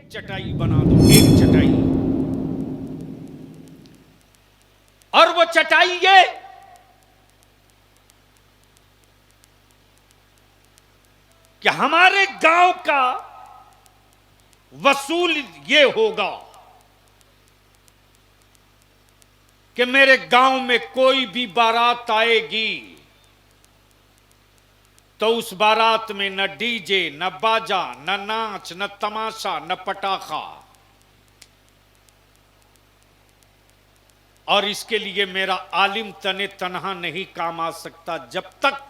एक चटाई बना दो, एक चटाई। और वो चटाई ये कि हमारे गांव का वसूल ये होगा कि मेरे गांव में कोई भी बारात आएगी तो उस बारात में न डीजे, न बाजा, न नाच, न तमाशा, न पटाखा। और इसके लिए मेरा आलिम तने तनहा नहीं काम आ सकता जब तक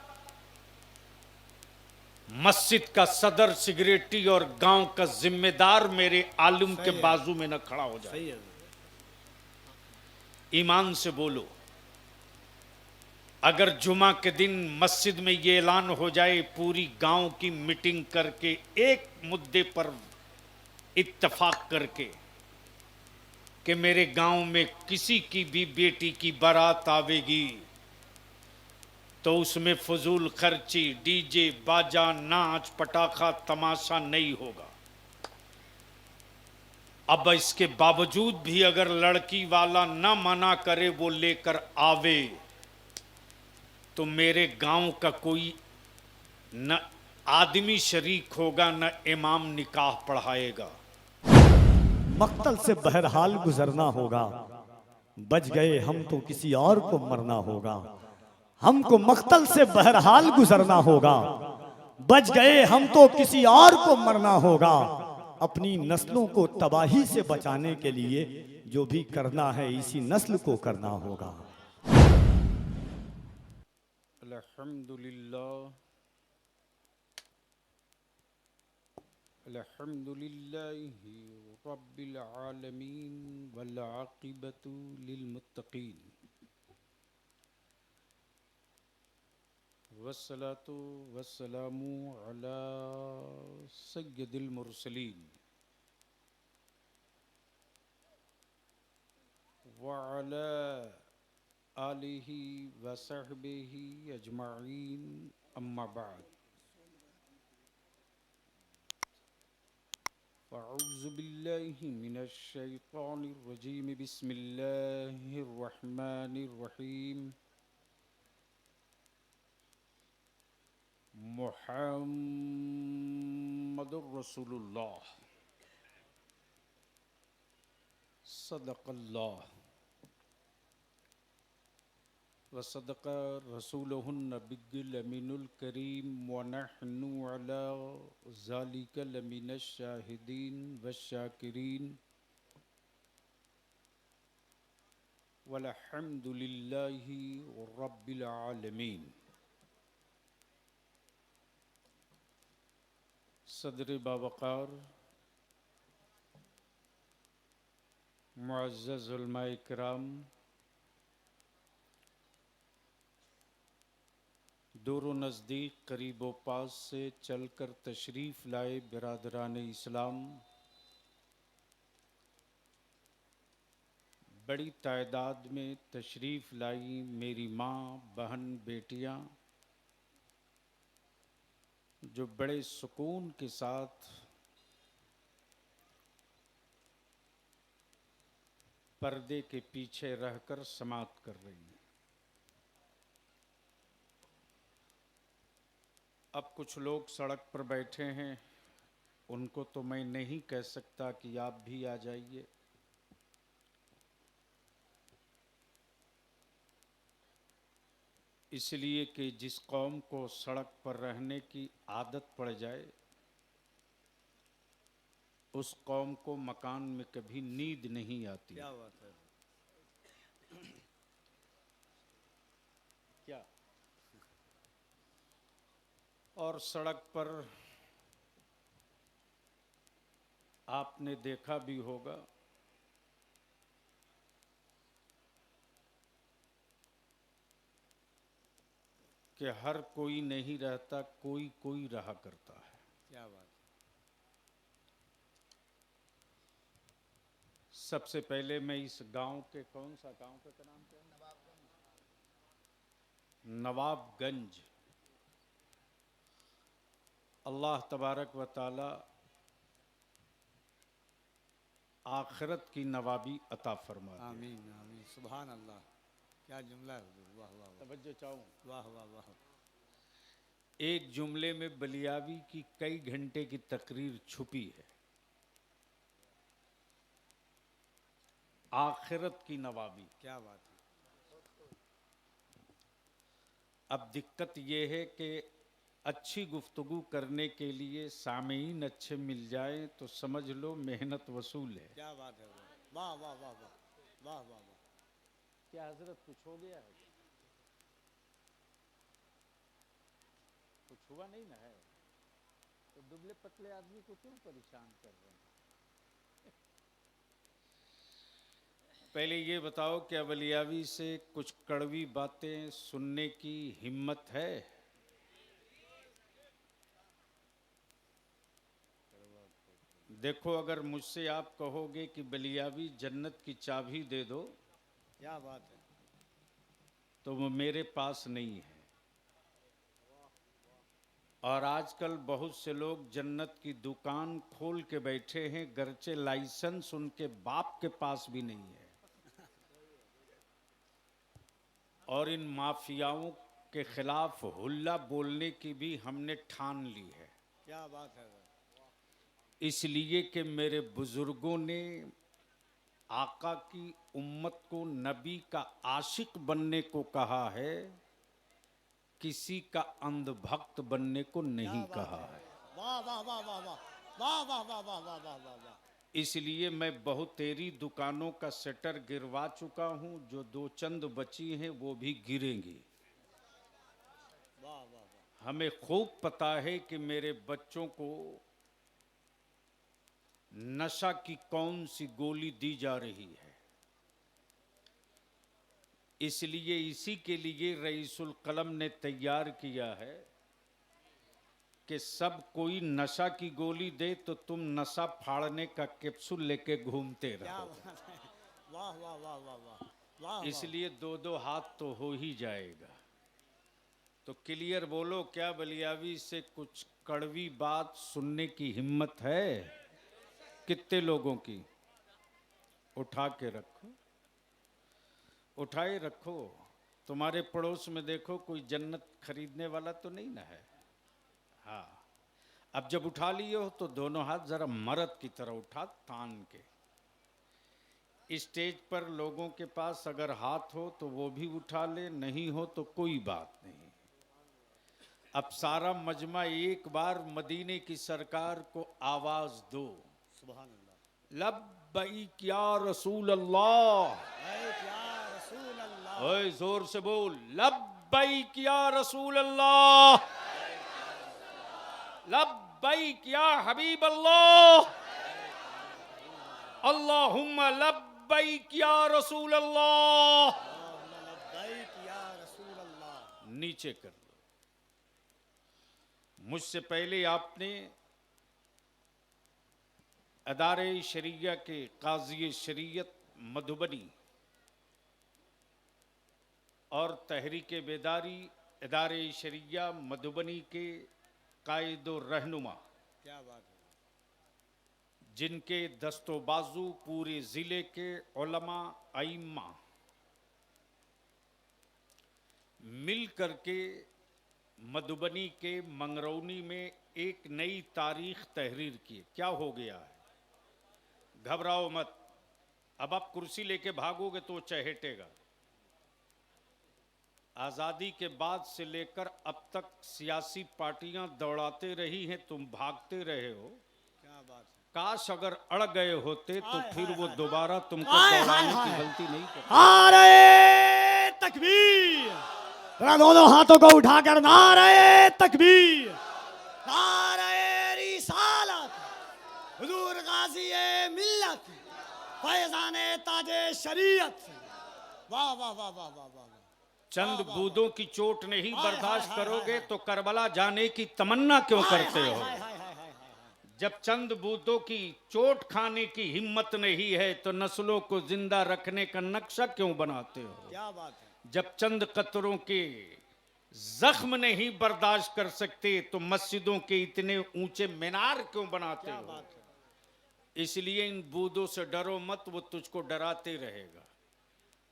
मस्जिद का सदर सिगरेटी और गांव का जिम्मेदार मेरे आलिम के बाजू में न खड़ा हो जाए। ईमान से बोलो, अगर जुमा के दिन मस्जिद में यह ऐलान हो जाए पूरी गांव की मीटिंग करके एक मुद्दे पर इत्तेफाक करके कि मेरे गांव में किसी की भी बेटी की बारात आवेगी तो उसमें फजूल खर्ची, डीजे, बाजा, नाच, पटाखा, तमाशा नहीं होगा। अब इसके बावजूद भी अगर लड़की वाला न मना करे, वो लेकर आवे, तो मेरे गांव का कोई न आदमी शरीक होगा, न इमाम निकाह पढ़ाएगा। मक्तल से बहरहाल गुजरना होगा, बच गए हम तो किसी और को मरना होगा। हमको मक्तल से बहरहाल गुजरना होगा, बच गए हम तो किसी और को मरना होगा। अपनी नस्लों को तबाही से बचाने के लिए जो भी करना है इसी नस्ल को करना होगा। अल्हम्दुलिल्लाह, अल्हम्दुलिल्लाहि रब्बिल आलमीन वल आक़िबतु लिल मुत्तक़ीन वस्सलातु वस्सलामु अला सय्यदिल मुरसलीन व अला आलिहि व सहबिहि अजमाइन, अम्मा बाद। अऊज़ु बिल्लाहि मिनश शैतानिर रजीम, बिस्मिल्लाहिर रहमानिर रहीम। मुहम्मदुर रसूलुल्लाह सदक़ल्लाह व सदक़ रसूलुहुन नबिय्युल अमीनुल करीम व नहनु अला ज़ालिका लमिनश शाहिदीन वश्शाकिरीन वल्हम्दुलिल्लाहि रब्बिल आलमीन। सदर बावक़ार मुअज़्ज़ज़ उलमाए किराम, दूर व नज़दीक, करीब व पास से चलकर तशरीफ़ लाए बिरादरान इस्लाम, बड़ी तादाद में तशरीफ़ लाई मेरी माँ, बहन, बेटियाँ, जो बड़े सुकून के साथ पर्दे के पीछे रहकर समात कर रही हैं। अब कुछ लोग सड़क पर बैठे हैं, उनको तो मैं नहीं कह सकता कि आप भी आ जाइए, इसलिए कि जिस कौम को सड़क पर रहने की आदत पड़ जाए उस कौम को मकान में कभी नींद नहीं आती। क्या बात है? क्या? और सड़क पर आपने देखा भी होगा कि हर कोई नहीं रहता, कोई कोई रहा करता है। क्या बात है? सबसे पहले मैं इस गांव के, कौन सा गांव का नाम क्या है? नवाबगंज। अल्लाह तबारक व ताला आखिरत की नवाबी अता फरमा दे। आमीन आमीन। सुभान अल्लाह, क्या जुमला है हुजूर, वाह वाह वाह तवज्जो चाहूं। वाह वाह वाह। एक जुमले में बलियावी की कई घंटे की तकरीर छुपी है। आखिरत की नवाबी। क्या बात है। अब दिक्कत यह है कि अच्छी गुफ्तगू करने के लिए सामीन अच्छे मिल जाए तो समझ लो मेहनत वसूल है। क्या बात है, वाह वाह वाह वाह वाह वाह वाह। क्या हजरत कुछ हो गया है? कुछ हुआ नहीं ना है तो दुबले पतले आदमी को क्यों परेशान कर रहे हैं? पहले ये बताओ क्या बलियावी से कुछ कड़वी बातें सुनने की हिम्मत है? देखो, अगर मुझसे आप कहोगे कि बलियावी जन्नत की चाबी दे दो, क्या बात है। तो वो मेरे पास नहीं है। और आजकल बहुत से लोग जन्नत की दुकान खोल के बैठे हैं, गरचे लाइसेंस उनके बाप के पास भी नहीं है। और इन माफियाओं के खिलाफ हुल्ला बोलने की भी हमने ठान ली है। क्या बात है। इसलिए कि मेरे बुजुर्गों ने आका की उम्मत को नबी का आशिक बनने को कहा है, किसी का अंधभक्त बनने को नहीं कहा है। वाह वाह वाह वाह वाह वाह वाह वाह वाह वाह वाह वाह वाह। इसलिए मैं बहुत तेरी दुकानों का शटर गिरवा चुका हूं, जो दो चंद बची हैं वो भी गिरेंगी। वाह वाह वाह। हमें खूब पता है कि मेरे बच्चों को नशा की कौन सी गोली दी जा रही है। इसलिए इसी के लिए रईसुल कलम ने तैयार किया है कि सब कोई नशा की गोली दे तो तुम नशा फाड़ने का कैप्सूल लेके घूमते क्या रहो। बात है। वाह वाह वाह वाह वाह वाह। इसलिए दो दो हाथ तो हो ही जाएगा। तो क्लियर बोलो, क्या बलियावी से कुछ कड़वी बात सुनने की हिम्मत है? कितने लोगों की? उठा के रखो, उठाए रखो। तुम्हारे पड़ोस में देखो, कोई जन्नत खरीदने वाला तो नहीं ना है। हाँ, अब जब उठा लिए हो तो दोनों हाथ जरा मर्द की तरह उठा, तान के। स्टेज पर लोगों के पास अगर हाथ हो तो वो भी उठा ले, नहीं हो तो कोई बात नहीं। अब सारा मजमा एक बार मदीने की सरकार को आवाज दो, सुभान अल्लाह। लब्बैक या रसूल अल्लाह। या रसूल अल्लाह। ओए जोर से बोल, लब्बैक या रसूल अल्लाह, लब्बैक या हबीब अल्लाह, अल्लाहुम्मा लब्बैक या रसूल अल्लाह। या रसूल अल्लाह। नीचे कर लो। मुझसे पहले आपने अदारे शरिया के काजी शरीयत मधुबनी और तहरीक बेदारी अदारे शरिया मधुबनी के कायदो रहनुमा, क्या बात है। जिनके दस्तो बाजू पूरे जिले के उलमा आइम्मा मिल करके मधुबनी के मंगरौनी में एक नई तारीख तहरीर की। क्या हो गया है? घबराओ मत। अब आप कुर्सी लेके भागोगे तो चहेटेगा। आजादी के बाद से लेकर अब तक सियासी पार्टियां दौड़ाते रही हैं, तुम भागते रहे हो। क्या बात है। काश अगर अड़ गए होते तो हाय, फिर हाय, वो हाय, दोबारा तुमको हाय, दौड़ाने हाय, की हाय। गलती नहीं करते। नारे तकबीर। जरा दोनों हाथों को उठाकर नारे तकबीर, नारे रिसालत, हुजूर गाजी मिल्लत, फैजाने ताजे शरीयत। वाह वाह वाह वाह वाह वाह। चंद बूंदों की चोट नहीं हाय, बर्दाश्त हाय, हाय, करोगे हाय, तो करबला जाने की तमन्ना क्यों करते हाय, हो? हाय, हाय, हाय, हाय, हाय। जब चंद बूंदों की चोट खाने की हिम्मत नहीं है तो नस्लों को जिंदा रखने का नक्शा क्यों बनाते हो? क्या बात है। जब चंद कतरों के जख्म नहीं बर्दाश्त कर सकते तो मस्जिदों के इतने ऊंचे मीनार क्यों बनाते क्या हो? बात है। इसलिए इन बूदों से डरो मत, वो तुझको डराते रहेगा।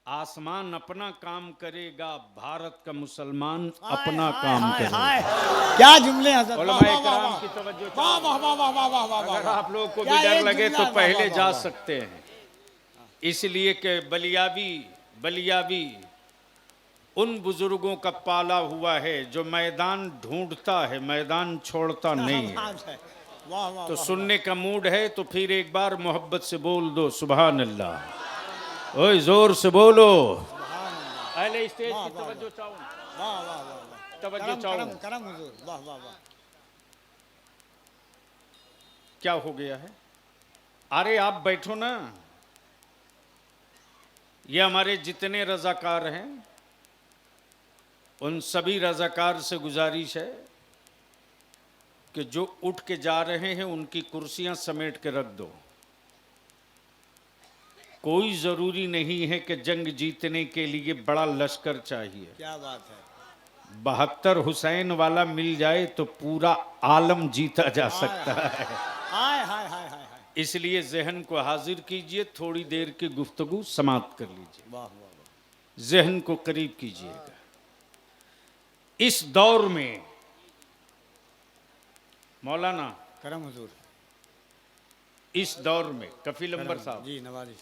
आसमान अपना काम करेगा, भारत का मुसलमान अपना काम करेगा। क्या जुमले हज़रत, वाह, उलमाए वाह, वाह, कराम वाह। की तवज्जो वाह वाह वाह वाह वाह वाह वाह वाह। अगर आप लोगों को भी क्या डर एक लगे जुमला तो है, वाह, पहले वाह, जा वाह। सकते हैं, इसलिए कि बलियावी उन बुजुर्गों का पाला हुआ है जो मैदान ढूंढता है, मैदान छोड़ता नहीं है। बात है। वाह वाह तो वाह, सुनने का मूड है तो फिर एक बार मोहब्बत से बोल दो सुभान अल्लाह। ओए जोर से बोलो। अहले स्टेज की तवज्जो चाहूं, वाह वाह वाह वाह। तवज्जो करम चाहूं। करम करम हुजूर, वाह वाह वाह। क्या हो गया है? अरे आप बैठो ना। ये हमारे जितने रजाकार हैं उन सभी रजाकार से गुजारिश है कि जो उठ के जा रहे हैं उनकी कुर्सियां समेट के रख दो। कोई जरूरी नहीं है कि जंग जीतने के लिए बड़ा लश्कर चाहिए। क्या बात है। 72 हुसैन वाला मिल जाए तो पूरा आलम जीता जा सकता है। हाय हाय हाय हाय हाय। इसलिए जहन को हाजिर कीजिए, थोड़ी देर की गुफ्तगू समाप्त कर लीजिए, वाह वाह वाह। जहन को करीब कीजिएगा। इस दौर में मौलाना, करम हुजूर। इस दौर में कफील अंबर साहब, जी नवाजी।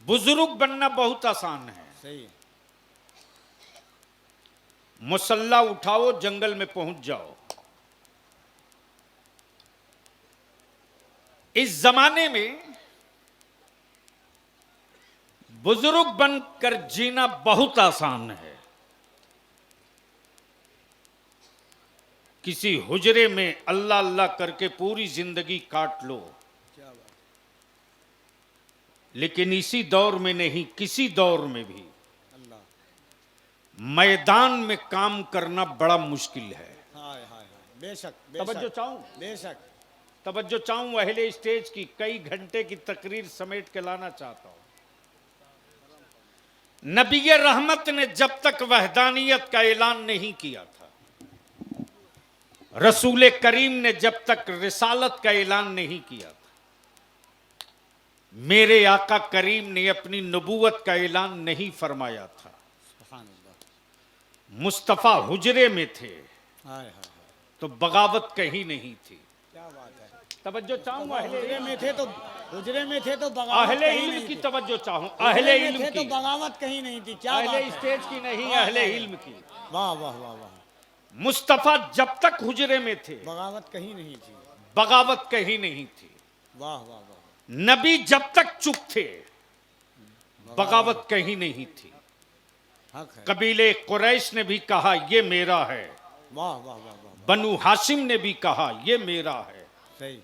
बुजुर्ग बनना बहुत आसान है। सही। मुसल्ला उठाओ, जंगल में पहुंच जाओ। इस जमाने में बुजुर्ग बनकर जीना बहुत आसान है। किसी हुजरे में अल्लाह अल्लाह करके पूरी जिंदगी काट लो, क्या बात। लेकिन इसी दौर में नहीं, किसी दौर में भी अल्लाह। मैदान में काम करना बड़ा मुश्किल है। हाय हाय हाय। बेशक तवज्जो बेशक चाहूं, बेशक। तवज्जो चाहूं। अहले स्टेज की कई घंटे की तकरीर समेट के लाना चाहता हूं। नबी रहमत ने जब तक वहदानियत का ऐलान नहीं किया था, रसूल करीम ने जब तक रिसालत का ऐलान नहीं किया था, मेरे आका करीम ने अपनी नबूवत का ऐलान नहीं फरमाया था, सुभान अल्लाह। मुस्तफ़ा हुजरे में थे, हाय हाय हाय। तो बगावत कहीं नहीं थी। क्या बात है। तवज्जो चाहूं अहले हुजरे में थे तो बगावत अहले कहीं इल्म नहीं की थी। तवज्जो चाहूं, हुजरे अहले में इल्म थे तो की, बगावत कहीं नहीं थी। क्या बात अहले है। स्टेज की नहीं, वाह, अहले वाह, इल्म की। वाह वाह वाह वाह। मुस्तफ़ा जब तक हुजरे में थे, बगावत कहीं नहीं थी। बगावत कहीं नहीं थी। वाह वाह वाह। नबी जब तक चुप थे, बगावत कहीं नहीं थी। हक है। कबीले कुरैश ने भी कहा ये मेरा है, वाह वाह वाह वाह। बनु हाशिम ने भी कहा ये मेरा है, सही।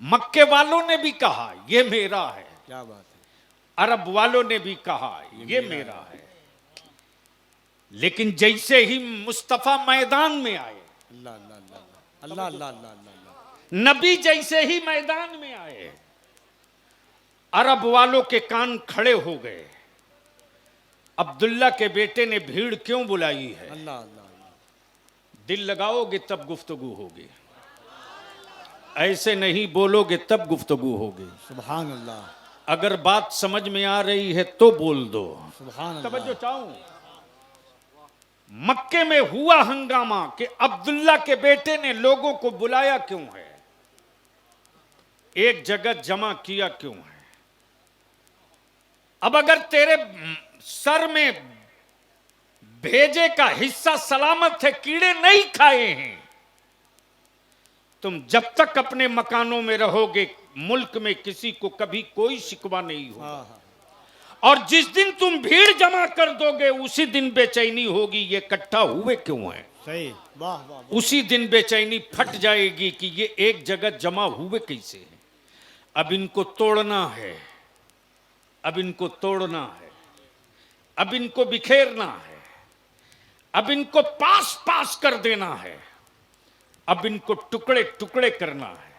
मक्के वालों ने भी कहा ये मेरा है, क्या बात है। अरब वालों ने भी कहा ये मेरा है। लेकिन जैसे ही मुस्तफा मैदान में आए, अल्लाह अल्लाह अल्लाह अल्लाह अल्लाह अल्लाह अल्लाह। नबी जैसे ही मैदान में आए, अरब वालों के कान खड़े हो गए। अब्दुल्ला के बेटे ने भीड़ क्यों बुलाई है? अल्लाह अल्लाह अल्लाह। दिल लगाओगे तब गुफ्तगू होगी, ऐसे नहीं बोलोगे तब गुफ्तगू होगी। सुभान अल्लाह। अगर बात समझ में आ रही है तो बोल दो। सुभान तवज्जो अल्लाह। चाहूं। मक्के में हुआ हंगामा कि अब्दुल्ला के बेटे ने लोगों को बुलाया क्यों है, एक जगह जमा किया क्यों है? अब अगर तेरे सर में भेजे का हिस्सा सलामत है, कीड़े नहीं खाए हैं, तुम जब तक अपने मकानों में रहोगे मुल्क में किसी को कभी कोई शिकवा नहीं होगा। हाँ हाँ। और जिस दिन तुम भीड़ जमा कर दोगे उसी दिन बेचैनी होगी, ये इकट्ठा हुए क्यों हैं? सही। वाह वाह वाह। उसी दिन बेचैनी फट जाएगी कि ये एक जगह जमा हुए कैसे हैं। अब इनको तोड़ना है, अब इनको तोड़ना है, अब इनको बिखेरना है, अब इनको पास पास कर देना है, अब इनको टुकड़े टुकड़े करना है।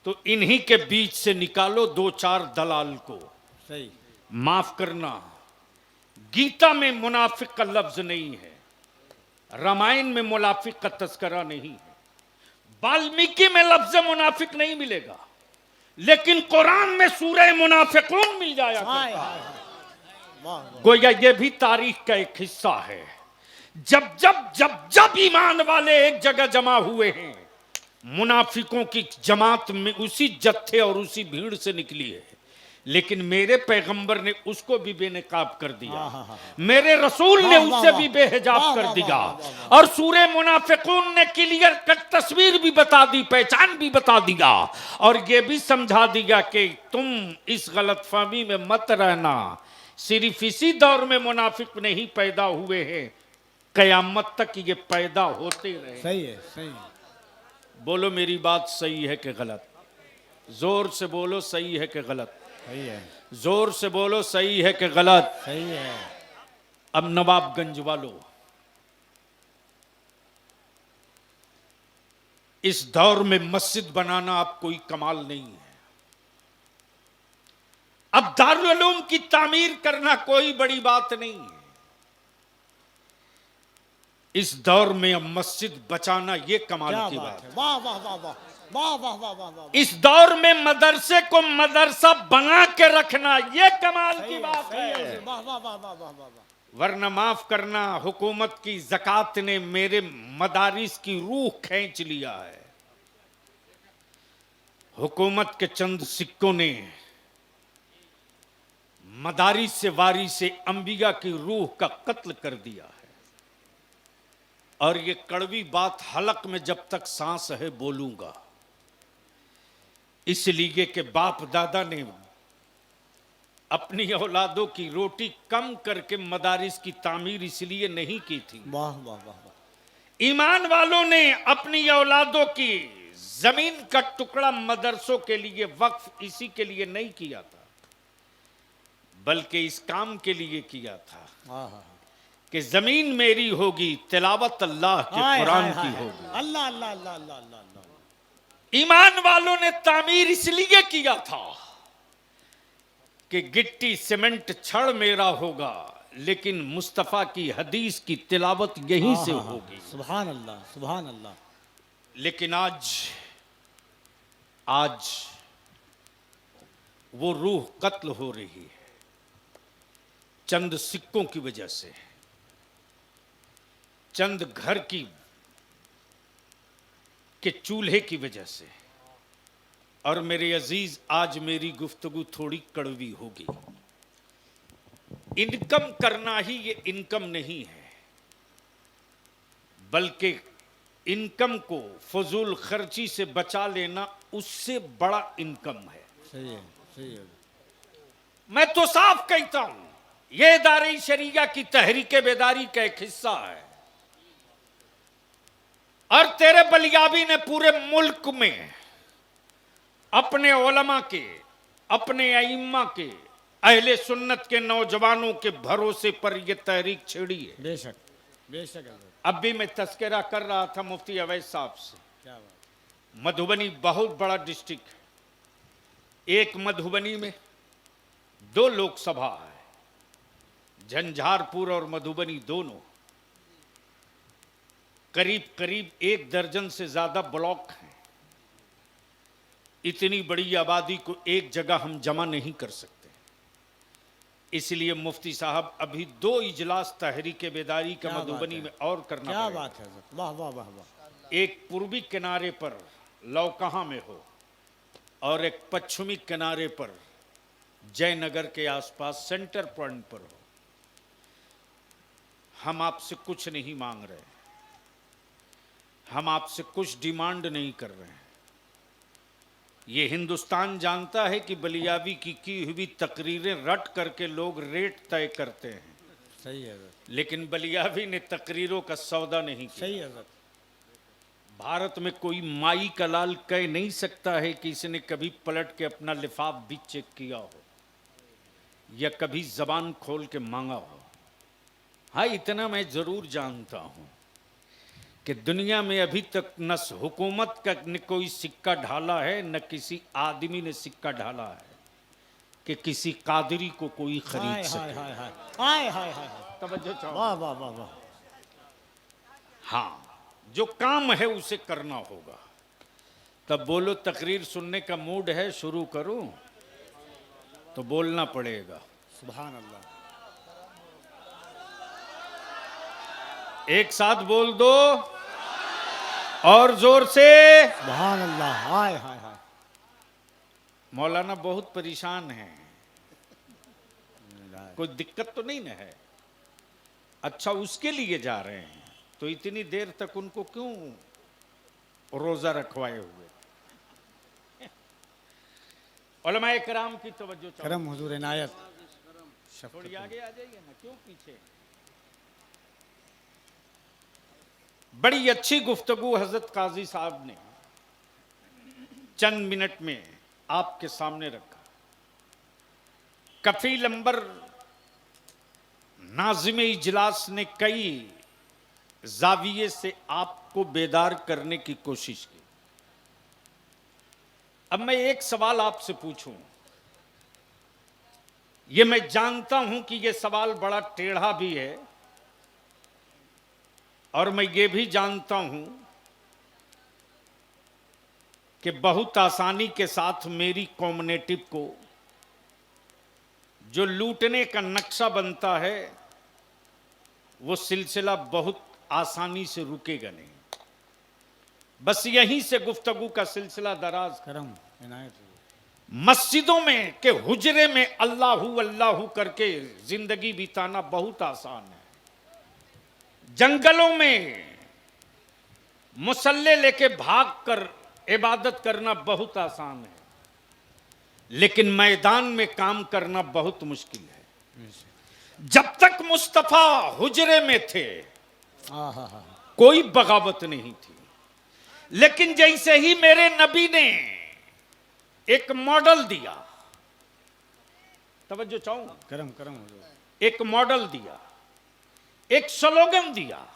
तो इन्हीं के बीच से निकालो दो चार दलाल को। सही। माफ करना, गीता में मुनाफिक का लफ्ज नहीं है, रामायण में मुनाफिक का तस्करा नहीं है, वाल्मीकि में लफ्ज मुनाफिक नहीं मिलेगा, लेकिन कुरान में सूरह मुनाफिकून मिल जाया करता है। गोया ये भी तारीख का एक हिस्सा है। जब जब जब जब ईमान वाले एक जगह जमा हुए हैं, मुनाफिकों की जमात में उसी जत्थे और उसी भीड़ से निकली है। लेकिन मेरे पैगंबर ने उसको भी बेनकाब कर दिया, मेरे रसूल ने उससे भी बेहिजाब कर दिया, और सूरे मुनाफिकून ने क्लियर कट तस्वीर भी बता दी, पहचान भी बता दिया, और ये भी समझा दिया कि तुम इस गलतफहमी में मत रहना, सिर्फ इसी दौर में मुनाफिक नहीं पैदा हुए हैं, कयामत तक ये पैदा होते रहे। सही है, सही है। बोलो मेरी बात सही है कि गलत? जोर से बोलो, सही है कि गलत? सही है। जोर से बोलो, सही है कि गलत? सही है। अब नवाबगंज वालों, इस दौर में मस्जिद बनाना अब कोई कमाल नहीं है। अब दारुल उलूम की तामीर करना कोई बड़ी बात नहीं है। इस दौर में अब मस्जिद बचाना ये कमाल की बात है। वाह वाह वाह वाह वाह वाह वाह वाह वाह। इस दौर में मदरसे को मदरसा बना के रखना ये कमाल की बात है। वाह वाह वाह वाह वाह वाह। वरना माफ करना, हुकूमत की ज़कात ने मेरे मदारिस की रूह खींच लिया है। हुकूमत के चंद सिक्कों ने मदारिस से वारी से अंबिया की रूह का कत्ल कर दिया है। और ये कड़वी बात हलक में जब तक सांस है बोलूंगा, इसलिए कि बाप दादा ने अपनी औलादों की रोटी कम करके मदारिस की तामीर इसलिए नहीं की थी। वाह वाह वाह। ईमान वालों ने अपनी औलादों की जमीन का टुकड़ा मदरसों के लिए वक्फ इसी के लिए नहीं किया था, बल्कि इस काम के लिए किया था कि जमीन मेरी होगी, तिलावत अल्लाह के कुरान की होगी। अल्लाह अल्लाह अल्लाह अल्लाह अल्लाह। ईमान वालों ने तामीर इसलिए किया था कि गिट्टी सीमेंट छड़ मेरा होगा, लेकिन मुस्तफा की हदीस की तिलावत यहीं से होगी। सुभान अल्लाह, सुभान अल्लाह। लेकिन आज वो रूह कत्ल हो रही है चंद सिक्कों की वजह से, चंद घर की के चूल्हे की वजह से। और मेरे अजीज, आज मेरी गुफ्तगू थोड़ी कड़वी होगी। इनकम करना ही ये इनकम नहीं है, बल्कि इनकम को फजूल खर्ची से बचा लेना उससे बड़ा इनकम है। सही है, सही है। मैं तो साफ कहता हूं, यह दारे शरिया की तहरीक बेदारी का एक हिस्सा है। और तेरे बलियाबी ने पूरे मुल्क में अपने उलमा के, अपने अइम्मा के, अहले सुन्नत के नौजवानों के भरोसे पर यह तहरीक छेड़ी है। बेशक बेशक। अब भी मैं तस्करा कर रहा था मुफ्ती अवैस साहब से। क्या बात। मधुबनी बहुत बड़ा डिस्ट्रिक्ट है। एक मधुबनी में 2 लोकसभा है, झंझारपुर और मधुबनी दोनों। करीब करीब 1 दर्जन से ज्यादा ब्लॉक हैं। इतनी बड़ी आबादी को एक जगह हम जमा नहीं कर सकते, इसलिए मुफ्ती साहब अभी 2 इजलास तहरीक बेदारी का मधुबनी में और करना क्या पड़ेगा। बात है। वाह वाह वाह वाह। एक पूर्वी किनारे पर लौकहा में हो और एक पश्चिमी किनारे पर जयनगर के आसपास सेंटर पॉइंट पर हो। हम आपसे कुछ नहीं मांग रहे, हम आपसे कुछ डिमांड नहीं कर रहे हैं। ये हिंदुस्तान जानता है कि बलियावी की हुई तकरीरें रट करके लोग रेट तय करते हैं। सही है। लेकिन बलियावी ने तकरीरों का सौदा नहीं किया। सही है। भारत में कोई माई का लाल कह नहीं सकता है कि इसने कभी पलट के अपना लिफाफ भी चेक किया हो या कभी जबान खोल के मांगा हो। हाँ, इतना मैं जरूर जानता हूं कि दुनिया में अभी तक न हुकूमत का न कोई सिक्का ढाला है, न किसी आदमी ने सिक्का ढाला है कि किसी कादरी को कोई खरीद सके। हाय हाय हाय हाय हाय। तवज्जो चाहो। वाह वाह वाह वाह। हाँ, जो काम है उसे करना होगा। तब बोलो तकरीर सुनने का मूड है, शुरू करूं? तो बोलना पड़ेगा। सुभान अल्लाह। एक साथ बोल दो और जोर से। सुभान अल्लाह। हाय हाय हाय। मौलाना बहुत परेशान हैं, कोई दिक्कत तो नहीं ना है? अच्छा, उसके लिए जा रहे हैं तो इतनी देर तक उनको क्यों रोजा रखवाए हुए? उलमाए किराम की तवज्जो चाहो। करम हुजूर इनायत। थोड़ी आगे आ जाइए ना, क्यों पीछे? बड़ी अच्छी गुफ्तगू हजरत काजी साहब ने चंद मिनट में आपके सामने रखा। कफील अंबर नाज़िम इजलास ने कई जाविये से आपको बेदार करने की कोशिश की। अब मैं एक सवाल आपसे पूछूं, ये मैं जानता हूं कि ये सवाल बड़ा टेढ़ा भी है और मैं ये भी जानता हूं कि बहुत आसानी के साथ मेरी कम्युनिटी को जो लूटने का नक्शा बनता है वो सिलसिला बहुत आसानी से रुकेगा नहीं। बस यहीं से गुफ्तगू का सिलसिला दराज। करम इनायत। मस्जिदों में के हुजरे में अल्लाहू अल्लाहू करके जिंदगी बिताना बहुत आसान है। जंगलों में मुसल्ले लेके भागकर इबादत करना बहुत आसान है, लेकिन मैदान में काम करना बहुत मुश्किल है। जब तक मुस्तफा हुजरे में थे कोई बगावत नहीं थी, लेकिन जैसे ही मेरे नबी ने एक मॉडल दिया, तवज्जो चाहूं, करम करम हुजूर। एक मॉडल दिया, एक स्लोगन दिया,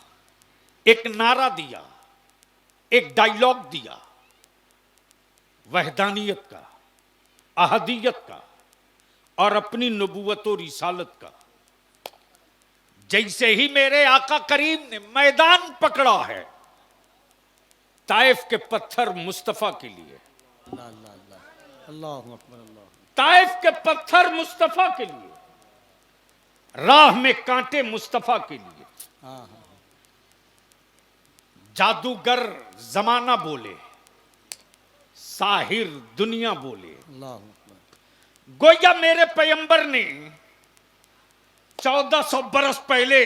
एक नारा दिया, एक डायलॉग दिया, वहदानियत का, अहदियत का और अपनी नबूवत और रिसालत का। जैसे ही मेरे आका करीम ने मैदान पकड़ा है, ताइफ के पत्थर मुस्तफा के लिए, अल्लाह अल्लाह अल्लाह, अल्लाहु अकबर अल्लाह। ताइफ के पत्थर मुस्तफा के लिए, राह में कांटे मुस्तफा के लिए। हाँ हाँ। जादूगर जमाना बोले, साहिर दुनिया बोले, अल्लाहु अकबर। गोया मेरे पैगंबर ने 1400 बरस पहले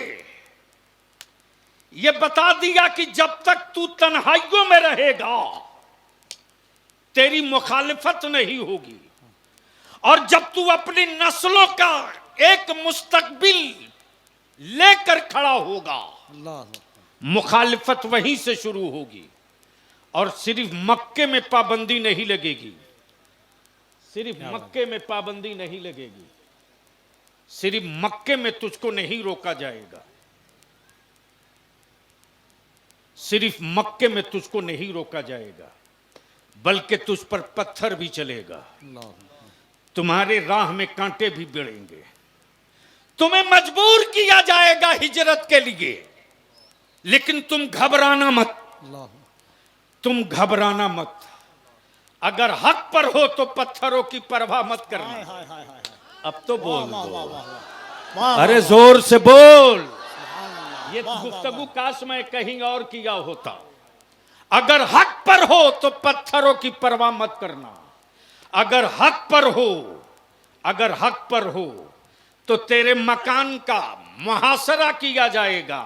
यह बता दिया कि जब तक तू तन्हाइयों में रहेगा तेरी मुखालिफत नहीं होगी, और जब तू अपनी नस्लों का एक मुस्तकबिल लेकर खड़ा होगा अल्लाह मुखालिफत वहीं से शुरू होगी। और सिर्फ मक्के में पाबंदी नहीं लगेगी, सिर्फ मक्के में पाबंदी नहीं लगेगी, सिर्फ मक्के में तुझको नहीं रोका जाएगा, सिर्फ मक्के में तुझको नहीं रोका जाएगा, बल्कि तुझ पर पत्थर भी चलेगा, अल्लाह। तुम्हारे राह में कांटे भी भिड़ेंगे, तुम्हें मजबूर किया जाएगा हिजरत के लिए, लेकिन तुम घबराना मत, अल्लाह। तुम घबराना मत। अगर हक पर हो तो पत्थरों की परवाह मत करना। हाय हाय हाय हाय। अब तो बोल वाह दो, वाह वाह वाह। अरे जोर से बोल। ये गुफ्तगू काश मैं कहीं और किया होता। अगर हक पर हो तो पत्थरों की परवाह मत करना। अगर हक पर हो, अगर हक पर हो तो तेरे मकान का मुहासरा किया जाएगा,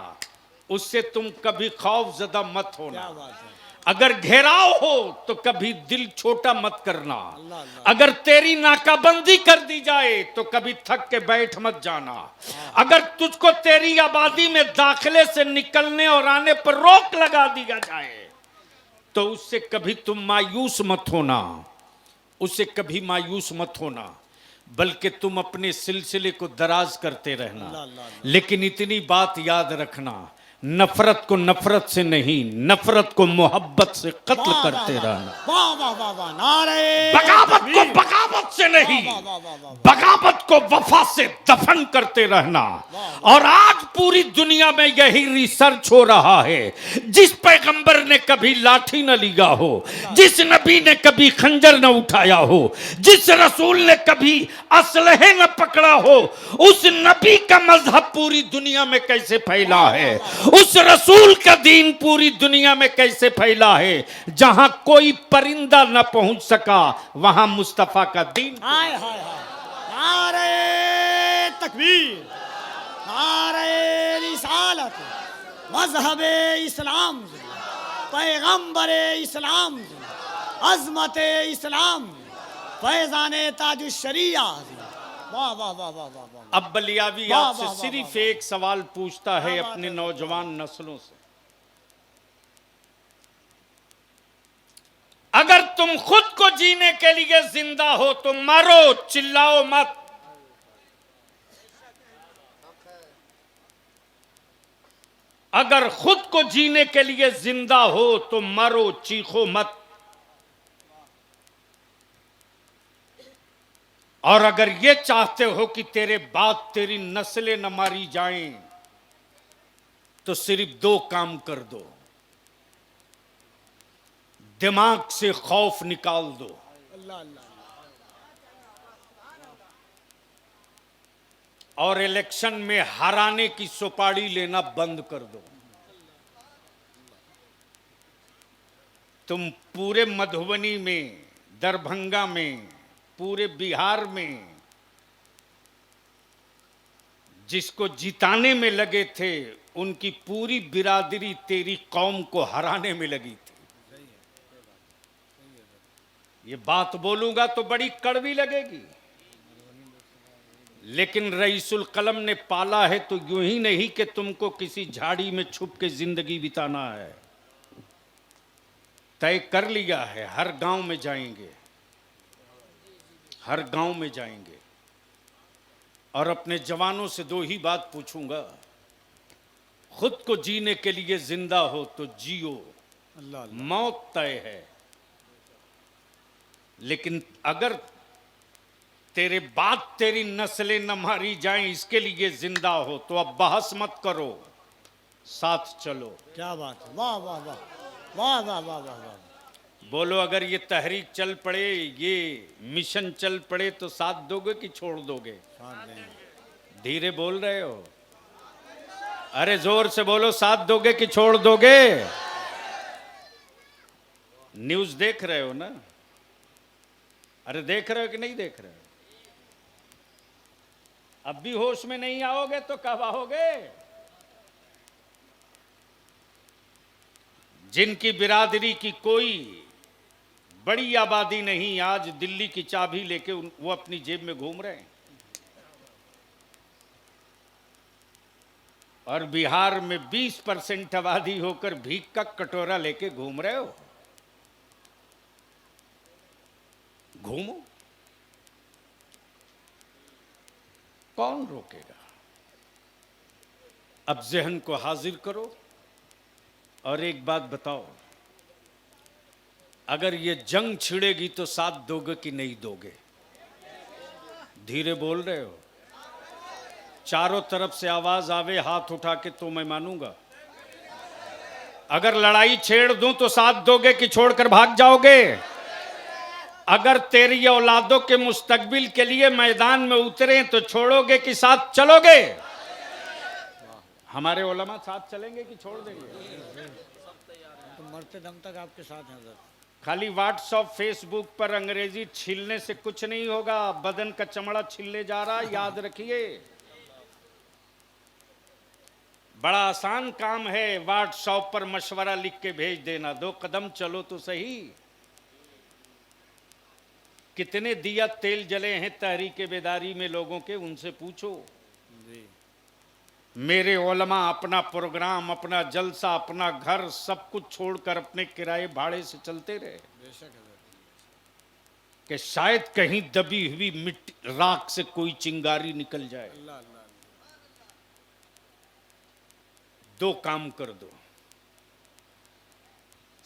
उससे तुम कभी खौफजदा मत होना। क्या बात है। अगर घेराव हो तो कभी दिल छोटा मत करना। अल्लाह अल्लाह। अगर तेरी नाकाबंदी कर दी जाए तो कभी थक के बैठ मत जाना। अगर तुझको तेरी आबादी में दाखिले से निकलने और आने पर रोक लगा दिया जाए तो उससे कभी तुम मायूस मत होना, उससे कभी मायूस मत होना, बल्कि तुम अपने सिलसिले को दराज करते रहना। अल्लाह अल्लाह। लेकिन इतनी बात याद रखना, नफरत को नफरत से नहीं, नफरत को मोहब्बत से कत्ल करते रहना। वाह वाह वाह वाह, नारे बगावत को तकबीर। बगावत से नहीं, वाह वाह वाह वाह, बगावत को वफा से दफन करते रहना। और आज पूरी दुनिया में यही रिसर्च हो रहा है। जिस पैगंबर ने कभी लाठी न लिया हो, जिस नबी ने कभी खंजर न उठाया हो, जिस रसूल ने कभी असलहे न पकड़ा हो, उस नबी का मजहब पूरी दुनिया में कैसे फैला है, उस रसूल का दीन पूरी दुनिया में कैसे फैला है। जहां कोई परिंदा न पहुंच सका, वहां मुस्तफा का दीन। हाय हाय हाय, नारे तकबीर, नारे रिसालत, मजहब इस्लाम, पैगंबर इस्लाम, अजमत इस्लाम, फैजान ताजुश्शरिया। वाह वाह वाह वाह वाह वाह। अब बलियावी वाह, आपसे वाह, वाह, सिर्फ वाह। एक सवाल पूछता है क्या बात अपने है। नौजवान नस्लों से, अगर तुम खुद को जीने के लिए जिंदा हो तो मरो, चिल्लाओ मत। अगर खुद को जीने के लिए जिंदा हो तो मरो, चीखो मत। और अगर ये चाहते हो कि तेरे बाद तेरी नस्लें न मारी जाएं, तो सिर्फ दो काम कर दो। दिमाग से खौफ निकाल दो, अल्लाह अल्लाह। और इलेक्शन में हराने की सुपारी लेना बंद कर दो। तुम पूरे मधुबनी में, दरभंगा में, पूरे बिहार में जिसको जिताने में लगे थे, उनकी पूरी बिरादरी तेरी कौम को हराने में लगी थी। ये बात बोलूंगा तो बड़ी कड़वी लगेगी, लेकिन रईसुल कलम ने पाला है तो यूं ही नहीं कि तुमको किसी झाड़ी में छुप के जिंदगी बिताना है। तय कर लिया है, हर गांव में जाएंगे, हर गांव में जाएंगे। और अपने जवानों से दो ही बात पूछूंगा, खुद को जीने के लिए जिंदा हो तो जियो, अल्लाह अल्लाह। मौत तय है। लेकिन अगर तेरे बाद तेरी नस्लें न मारी जाएं, इसके लिए जिंदा हो तो अब बहस मत करो, साथ चलो। क्या बात है, वाह वाह वाह वाह वाह वाह वाह वाह। बोलो, अगर ये तहरीक चल पड़े, ये मिशन चल पड़े तो साथ दोगे कि छोड़ दोगे? साथ देंगे। धीरे बोल रहे हो, अरे जोर से बोलो, साथ दोगे कि छोड़ दोगे? न्यूज देख रहे हो ना? अरे देख रहे हो कि नहीं देख रहे हो? अब भी होश में नहीं आओगे तो कब आओगे? जिनकी बिरादरी की कोई बड़ी आबादी नहीं, आज दिल्ली की चाबी लेके वो अपनी जेब में घूम रहे हैं। और बिहार में 20% आबादी होकर भीख का कटोरा लेके घूम रहे हो। घूमो, कौन रोकेगा? अब जहन को हाजिर करो और एक बात बताओ, अगर ये जंग छिड़ेगी तो साथ दोगे कि नहीं दोगे? धीरे बोल रहे हो, चारों तरफ से आवाज आवे हाथ उठा के तो मैं मानूंगा। अगर लड़ाई छेड़ दूं तो साथ दोगे कि छोड़कर भाग जाओगे? अगर तेरी औलादों के मुस्तकबिल के लिए मैदान में उतरे तो छोड़ोगे कि साथ चलोगे? हमारे उलमा साथ चलेंगे कि छोड़ देंगे? तो मरते दम तक आपके साथ हैं सर। खाली व्हाट्सएप फेसबुक पर अंग्रेजी छीलने से कुछ नहीं होगा, बदन का चमड़ा छिलने जा रहा, याद रखिए। बड़ा आसान काम है, व्हाट्सएप पर मशवरा लिख के भेज देना, 2 कदम चलो तो सही। कितने दिया तेल जले हैं तहरीक बेदारी में लोगों के, उनसे पूछो। जी। मेरे उलमा अपना प्रोग्राम, अपना जलसा, अपना घर सब कुछ छोड़कर अपने किराए भाड़े से चलते रहे बेशक है सर। कि शायद कहीं दबी हुई मिट्टी राख से कोई चिंगारी निकल जाए। अल्लाह अल्लाह। दो काम कर दो,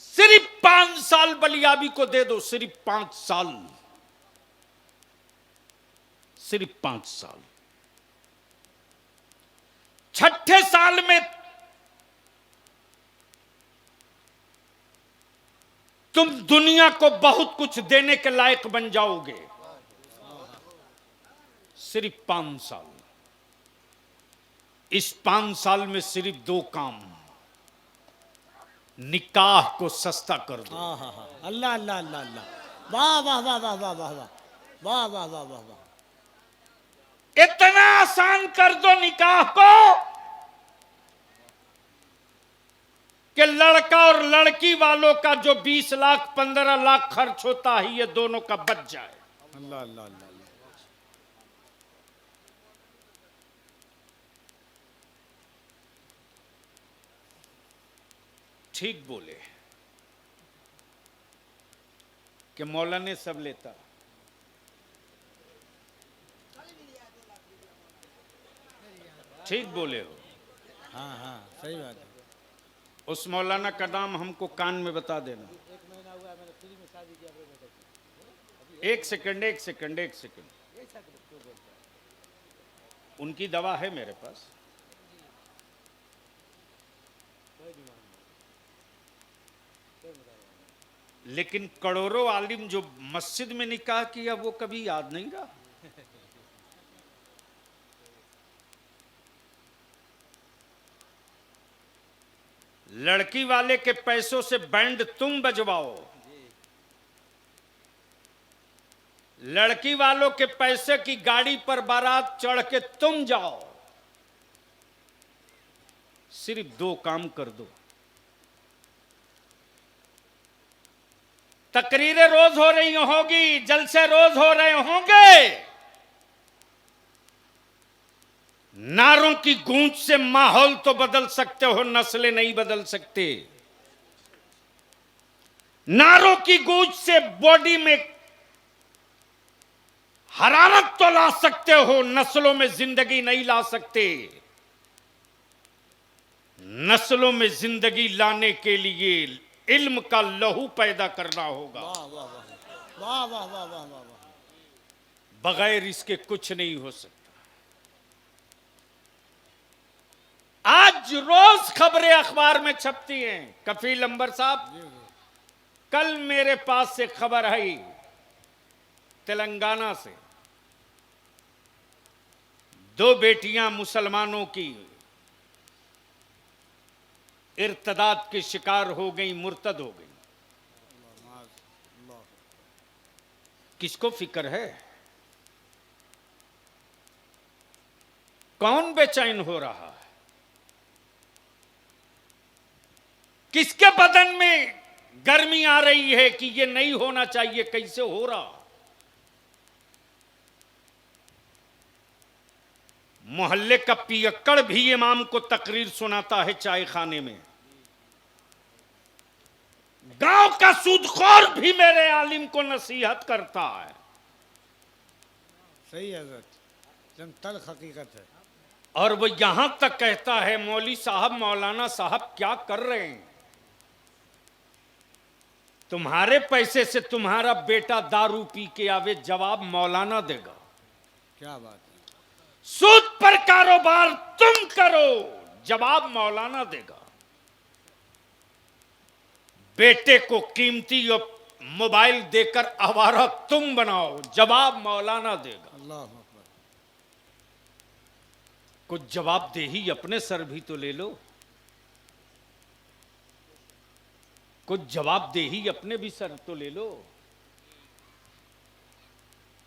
सिर्फ 5 साल बलियाबी को दे दो, सिर्फ 5 साल, सिर्फ 5 साल। 6ठे साल में तुम दुनिया को बहुत कुछ देने के लायक बन जाओगे। सिर्फ 5 साल। इस 5 साल में सिर्फ 2 काम, निकाह को सस्ता कर दो। हाँ हाँ हाँ, अल्लाह अल्लाह अल्लाह अल्लाह, वाह वाह वाह वाह वाह वाह वाह वाह वाह वाह वाह। इतना आसान कर दो निकाह को कि लड़का और लड़की वालों का जो 20 लाख 15 लाख खर्च होता है, ये दोनों का बच जाए। अल्लाह अल्लाह अल्लाह। ठीक बोले कि मौलाना सब लेता। ठीक बोले हो। हाँ हाँ, सही बात है। उस मौलाना का नाम हमको कान में बता देना। एक सेकंड एक सेकंड एक सेकंड, उनकी दवा है मेरे पास। लेकिन करोड़ों आलिम जो मस्जिद में निकाह किया वो कभी याद नहीं रहा। लड़की वाले के पैसों से बैंड तुम बजवाओ, लड़की वालों के पैसे की गाड़ी पर बारात चढ़ के तुम जाओ। सिर्फ 2 काम कर दो। तकरीरें रोज हो रही होगी, जलसे रोज हो रहे होंगे, नारों की गूंज से माहौल तो बदल सकते हो, नस्लें नहीं बदल सकते। नारों की गूंज से बॉडी में हरारत तो ला सकते हो, नस्लों में जिंदगी नहीं ला सकते। नस्लों में जिंदगी लाने के लिए इल्म का लहू पैदा करना होगा। वाह वाह वाह वाह वाह वाह वाह वाह। बगैर इसके कुछ नहीं हो सकता। आज रोज खबरें अखबार में छपती हैं। कफील अंबर साहब, कल मेरे पास से खबर आई तेलंगाना से, 2 बेटियां मुसलमानों की इर्तदाद के शिकार हो गई, मुर्तद हो गई। किसको फिक्र है? कौन बेचैन हो रहा है? किसके बदन में गर्मी आ रही है कि ये नहीं होना चाहिए? कैसे हो रहा? मोहल्ले का पियक्कड़ भी इमाम को तकरीर सुनाता है चाय खाने में। गांव का सूदखोर भी मेरे आलिम को नसीहत करता है। सही है हज़रत, एकदम तल्ख हकीकत है। और वो यहां तक कहता है, मौली साहब, मौलाना साहब क्या कर रहे हैं? तुम्हारे पैसे से तुम्हारा बेटा दारू पी के आवे, जवाब मौलाना देगा। क्या बात है। सूद पर कारोबार तुम करो, जवाब मौलाना देगा। बेटे को कीमती और मोबाइल देकर आवारा तुम बनाओ, जवाब मौलाना देगा। अल्लाह अकबर। कुछ जवाबदेही अपने सर भी तो ले लो, कुछ जवाबदेही अपने भी सर तो ले लो।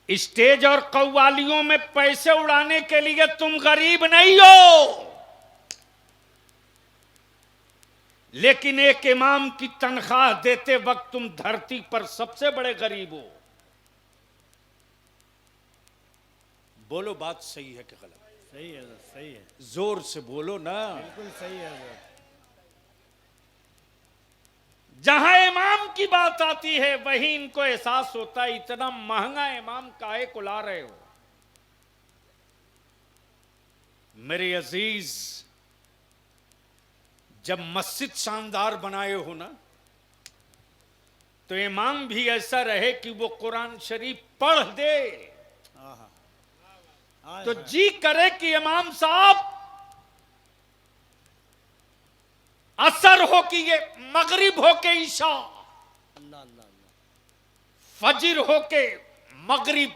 स्टेज और कव्वालियों में पैसे उड़ाने के लिए तुम गरीब नहीं हो, लेकिन एक इमाम की तनख्वाह देते वक्त तुम धरती पर सबसे बड़े गरीब हो। बोलो, बात सही है कि गलत? सही है, सही है, जोर से बोलो ना। बिल्कुल सही है हज़रत। जहां इमाम की बात आती है वहीं इनको एहसास होता है, इतना महंगा इमाम काहे को ला रहे हो? मेरे अजीज, जब मस्जिद शानदार बनाए हो ना, तो इमाम भी ऐसा रहे कि वो कुरान शरीफ पढ़ दे, तो जी करे कि इमाम साहब असर हो कि ये मगरिब हो के ईशा, फजर हो के मगरिब,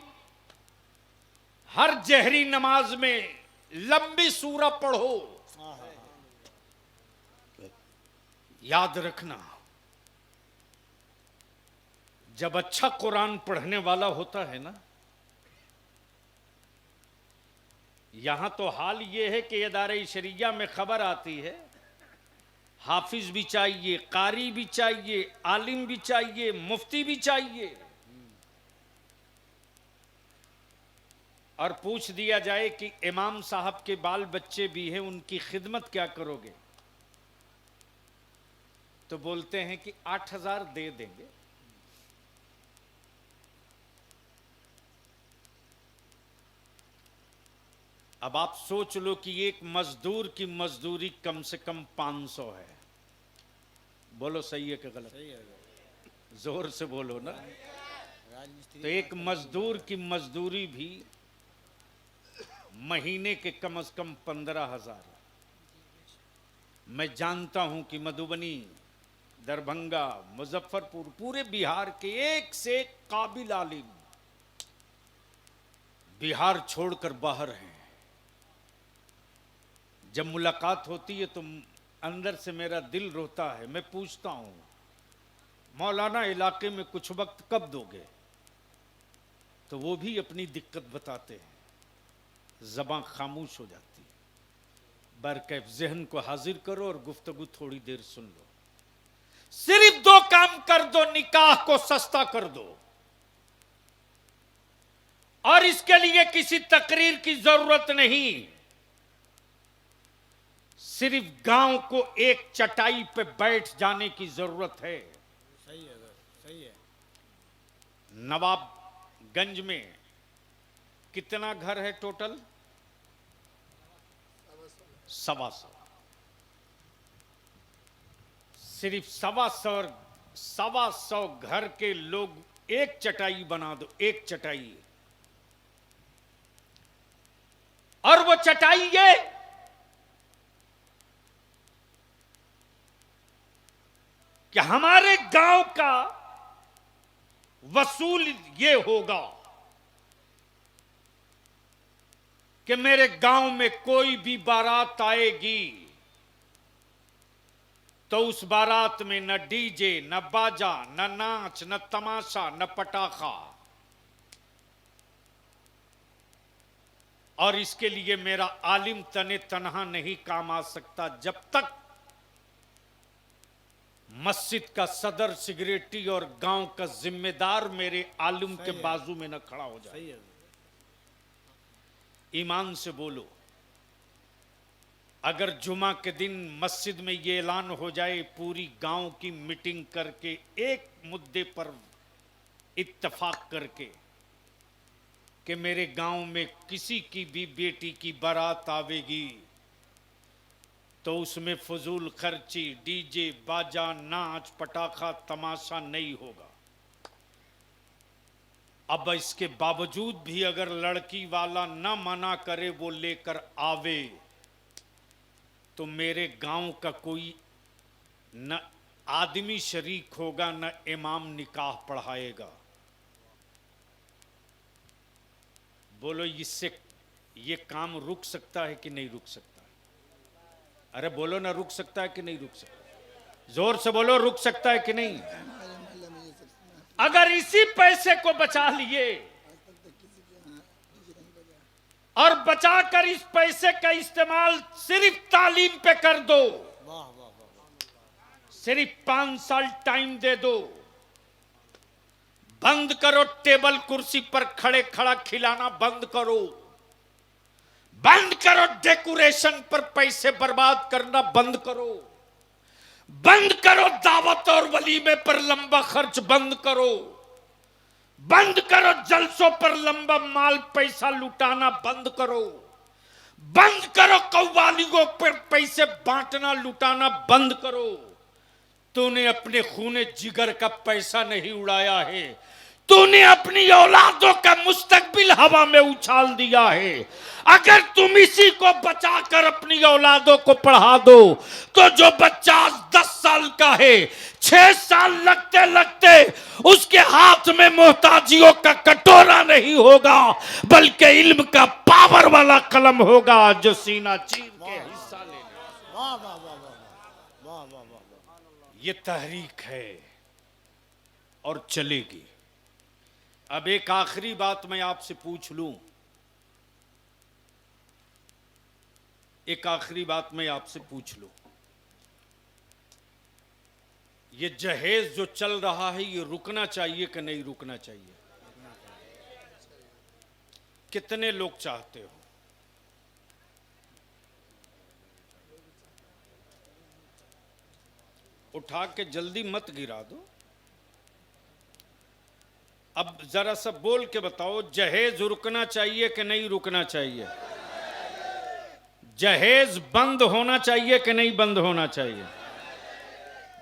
हर जहरी नमाज में लंबी सूरा पढ़ो। याद रखना, जब अच्छा कुरान पढ़ने वाला होता है ना, यहां तो हाल यह है कि इदारे शरिया में खबर आती है, हाफिज भी चाहिए, कारी भी चाहिए, आलिम भी चाहिए, मुफ्ती भी चाहिए, और पूछ दिया जाए कि इमाम साहब के बाल बच्चे भी हैं, उनकी खिदमत क्या करोगे, तो बोलते हैं कि 8,000 दे देंगे। अब आप सोच लो कि एक मजदूर की मजदूरी कम से कम 500 है। बोलो सही है कि गलत? सही है, जोर से बोलो ना। तो एक मजदूर की मजदूरी भी महीने के कम से कम 15,000। मैं जानता हूं कि मधुबनी, दरभंगा, मुजफ्फरपुर, पूरे बिहार के एक से एक काबिल आलिम बिहार छोड़कर बाहर हैं। जब मुलाकात होती है तो अंदर से मेरा दिल रोता है। मैं पूछता हूं, मौलाना इलाके में कुछ वक्त कब दोगे, तो वो भी अपनी दिक्कत बताते हैं, ज़बान खामोश हो जाती है। बरकैफ ज़हन को हाजिर करो और गुफ्तगू थोड़ी देर सुन लो। सिर्फ 2 काम कर दो, निकाह को सस्ता कर दो, और इसके लिए किसी तकरीर की जरूरत नहीं। सिर्फ गांव को एक चटाई पे बैठ जाने की जरूरत है। सही है, सही है। नवाबगंज में कितना घर है टोटल? 125। सिर्फ 125 घर के लोग एक चटाई बना दो, एक चटाई, और वो चटाई ये कि हमारे गांव का वसूल ये होगा कि मेरे गांव में कोई भी बारात आएगी तो उस बारात में न डीजे, न बाजा, न नाच, न तमाशा, न पटाखा। और इसके लिए मेरा आलिम तने तनहा नहीं काम आ सकता जब तक मस्जिद का सदर सिगरेटी और गांव का जिम्मेदार मेरे आलिम के बाजू में न खड़ा हो जाए। ईमान से बोलो, अगर जुमा के दिन मस्जिद में ये ऐलान हो जाए, पूरी गांव की मीटिंग करके एक मुद्दे पर इत्तेफाक करके कि मेरे गांव में किसी की भी बेटी की बारात आवेगी तो उसमें फजूल खर्ची, डीजे, बाजा, नाच, पटाखा, तमाशा नहीं होगा। अब इसके बावजूद भी अगर लड़की वाला न मना करे, वो लेकर आवे, तो मेरे गांव का कोई न आदमी शरीक होगा, न इमाम निकाह पढ़ाएगा। बोलो, इससे ये काम रुक सकता है कि नहीं रुक सकता? अरे बोलो ना, रुक सकता है कि नहीं रुक सकता? जोर से बोलो, रुक सकता है कि नहीं? अगर इसी पैसे को बचा लिए और बचाकर इस पैसे का इस्तेमाल सिर्फ तालीम पे कर दो, सिर्फ 5 साल टाइम दे दो, बंद करो टेबल कुर्सी पर खड़े खड़ा खिलाना बंद करो, बंद करो डेकोरेशन पर पैसे बर्बाद करना बंद करो, बंद करो दावत और वलीमे पर लंबा खर्च बंद करो, बंद करो जलसों पर लंबा माल पैसा लुटाना बंद करो, बंद करो कव्वालियों पर पैसे बांटना लुटाना बंद करो। तूने अपने खूने जिगर का पैसा नहीं उड़ाया है, तूने अपनी औलादों का मुस्तकबिल हवा में उछाल दिया है। अगर तुम इसी को बचाकर अपनी औलादों को पढ़ा दो तो जो बच्चा आज 10 साल का है, 6 साल लगते लगते उसके हाथ में मोहताजियों का कटोरा नहीं होगा, बल्कि इल्म का पावर वाला कलम होगा जो सीना चीर के हिस्सा ले ले। वाह वाह वाह वाह वाह वाह वाह। ये तहरीक है और चलेगी। अब एक आखिरी बात मैं आपसे पूछ लूं, एक आखिरी बात मैं आपसे पूछ लूं, ये जहेज जो चल रहा है ये रुकना चाहिए कि नहीं रुकना चाहिए? कितने लोग चाहते हो? उठा के जल्दी मत गिरा दो। अब जरा सा बोल के बताओ, जहेज रुकना चाहिए कि नहीं रुकना चाहिए? जहेज बंद होना चाहिए कि नहीं बंद होना चाहिए?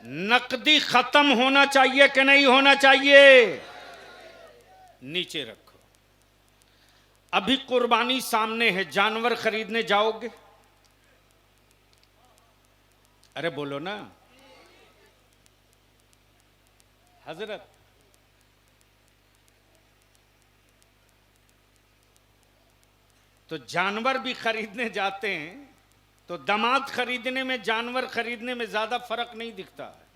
नकदी खत्म होना चाहिए कि नहीं होना चाहिए? नीचे रखो। अभी कुर्बानी सामने है, जानवर खरीदने जाओगे? अरे बोलो ना हजरत। तो जानवर भी खरीदने जाते हैं तो दामाद खरीदने में जानवर खरीदने में ज्यादा फर्क नहीं दिखता है।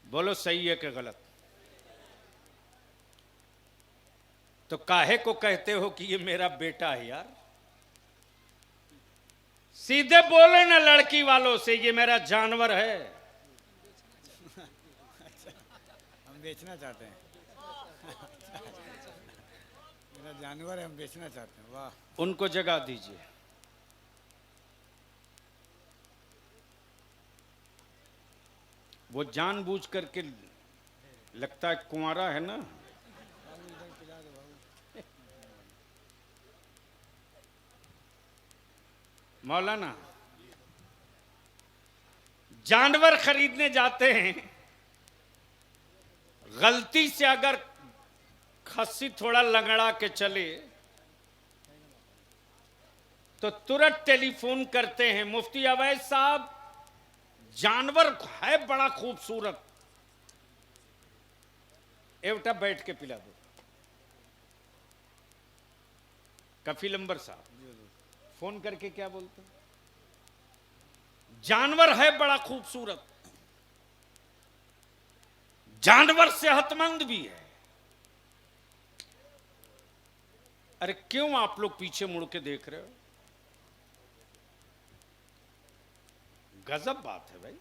बोलो सही है कि गलत? तो काहे को कहते हो कि ये मेरा बेटा है यार? सीधे बोले ना लड़की वालों से, ये मेरा जानवर है। हम बेचना चाहते हैं। मेरा जानवर है, हम बेचना चाहते हैं। वाह। उनको जगा दीजिए। वो जानबूझ करके लगता है कुंवारा है ना। मौलाना, जानवर खरीदने जाते हैं, गलती से अगर खस्सी थोड़ा लंगड़ा के चले तो तुरंत टेलीफोन करते हैं, मुफ्ती अवैध साहब जानवर है बड़ा खूबसूरत, बेटा बैठ के पिला दो। कफील अंबर साहब फोन करके क्या बोलते हैं? जानवर है बड़ा खूबसूरत, जानवर सेहतमंद भी है। अरे क्यों आप लोग पीछे मुड़ के देख रहे हो? गजब बात है भाई।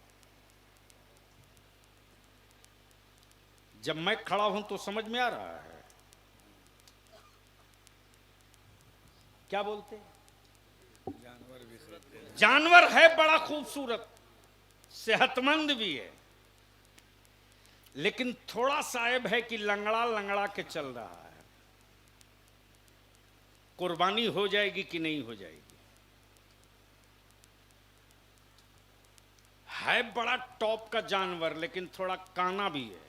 जब मैं खड़ा हूं तो समझ में आ रहा है। क्या बोलते हैं? जानवर है बड़ा खूबसूरत, सेहतमंद भी है, लेकिन थोड़ा सा ऐब है कि लंगड़ा लंगड़ा के चल रहा है। कुर्बानी हो जाएगी कि नहीं हो जाएगी? है बड़ा टॉप का जानवर, लेकिन थोड़ा काना भी है।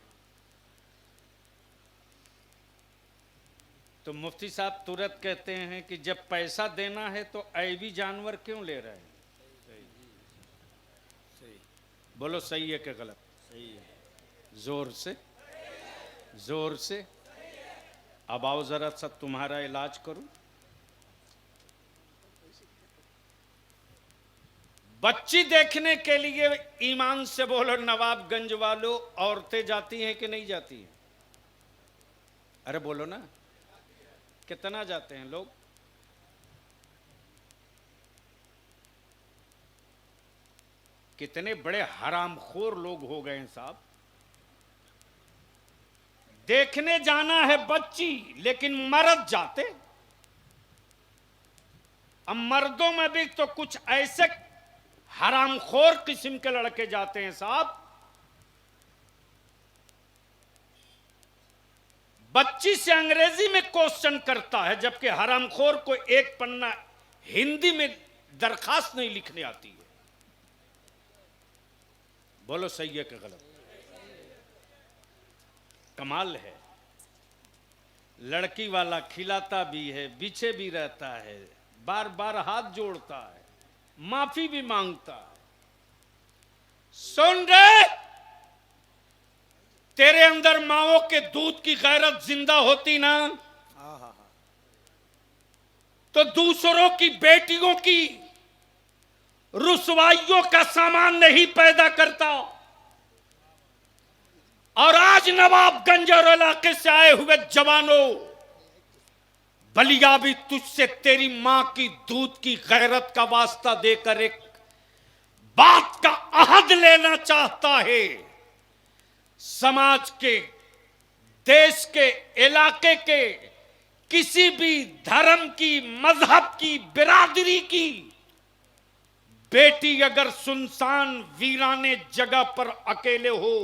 तो मुफ्ती साहब तुरंत कहते हैं कि जब पैसा देना है तो ऐबी जानवर क्यों ले रहे हैं? सही। बोलो सही है कि गलत? सही है। जोर से, जोर से। अब आओ जरा सा तुम्हारा इलाज करूं। बच्ची देखने के लिए ईमान से बोलो नवाबगंज वालों, औरतें जाती हैं कि नहीं जाती हैं? अरे बोलो ना, कितना जाते हैं लोग? कितने बड़े हरामखोर लोग हो गए हैं साहब। देखने जाना है बच्ची, लेकिन मर्द जाते। अब मर्दों में भी तो कुछ ऐसे हरामखोर किस्म के लड़के जाते हैं साहब, बच्ची से अंग्रेजी में क्वेश्चन करता है, जबकि हरामखोर को एक पन्ना हिंदी में दरखास्त नहीं लिखने आती है। बोलो सही है कि गलत? कमाल है। लड़की वाला खिलाता भी है, पीछे भी रहता है, बार बार हाथ जोड़ता है, माफी भी मांगता है। सुन रे, तेरे अंदर माओ के दूध की गैरत जिंदा होती ना, तो दूसरों की बेटियों की रुसवाइयों का सामान नहीं पैदा करता। और आज नवाबगंज और इलाके से आए हुए जवानों, बलिया भी तुझसे तेरी मां की दूध की गैरत का वास्ता देकर एक बात का अहद लेना चाहता है। समाज के, देश के, इलाके के किसी भी धर्म की, मजहब की, बिरादरी की बेटी अगर सुनसान वीराने जगह पर अकेले हो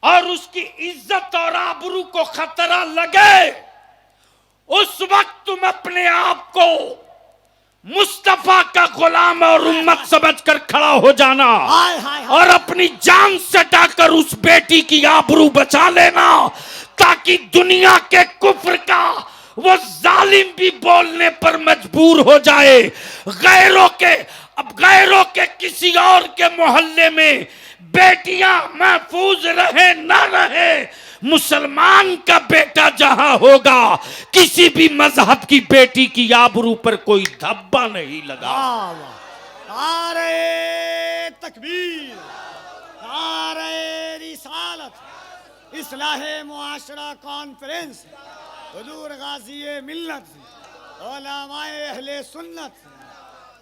और उसकी इज्जत और आबरू को खतरा लगे, उस वक्त तुम अपने आप को मुस्तफा का गुलाम और उम्मत समझकर खड़ा हो जाना और अपनी जान सटाकर उस बेटी की आबरू बचा लेना, ताकि दुनिया के कुफ्र का वो जालिम भी बोलने पर मजबूर हो जाए। गैरों के किसी और के मोहल्ले में बेटियां महफूज रहे ना रहे, मुसलमान का बेटा जहां होगा, किसी भी मजहब की बेटी की आबरू पर कोई धब्बा नहीं लगा। नारे तकबीर, नारे रिसालत, इस्लाहे मुआशरा कॉन्फ्रेंस, हुजूर गाज़ी मिल्लत, उलमाए अहले सुन्नत।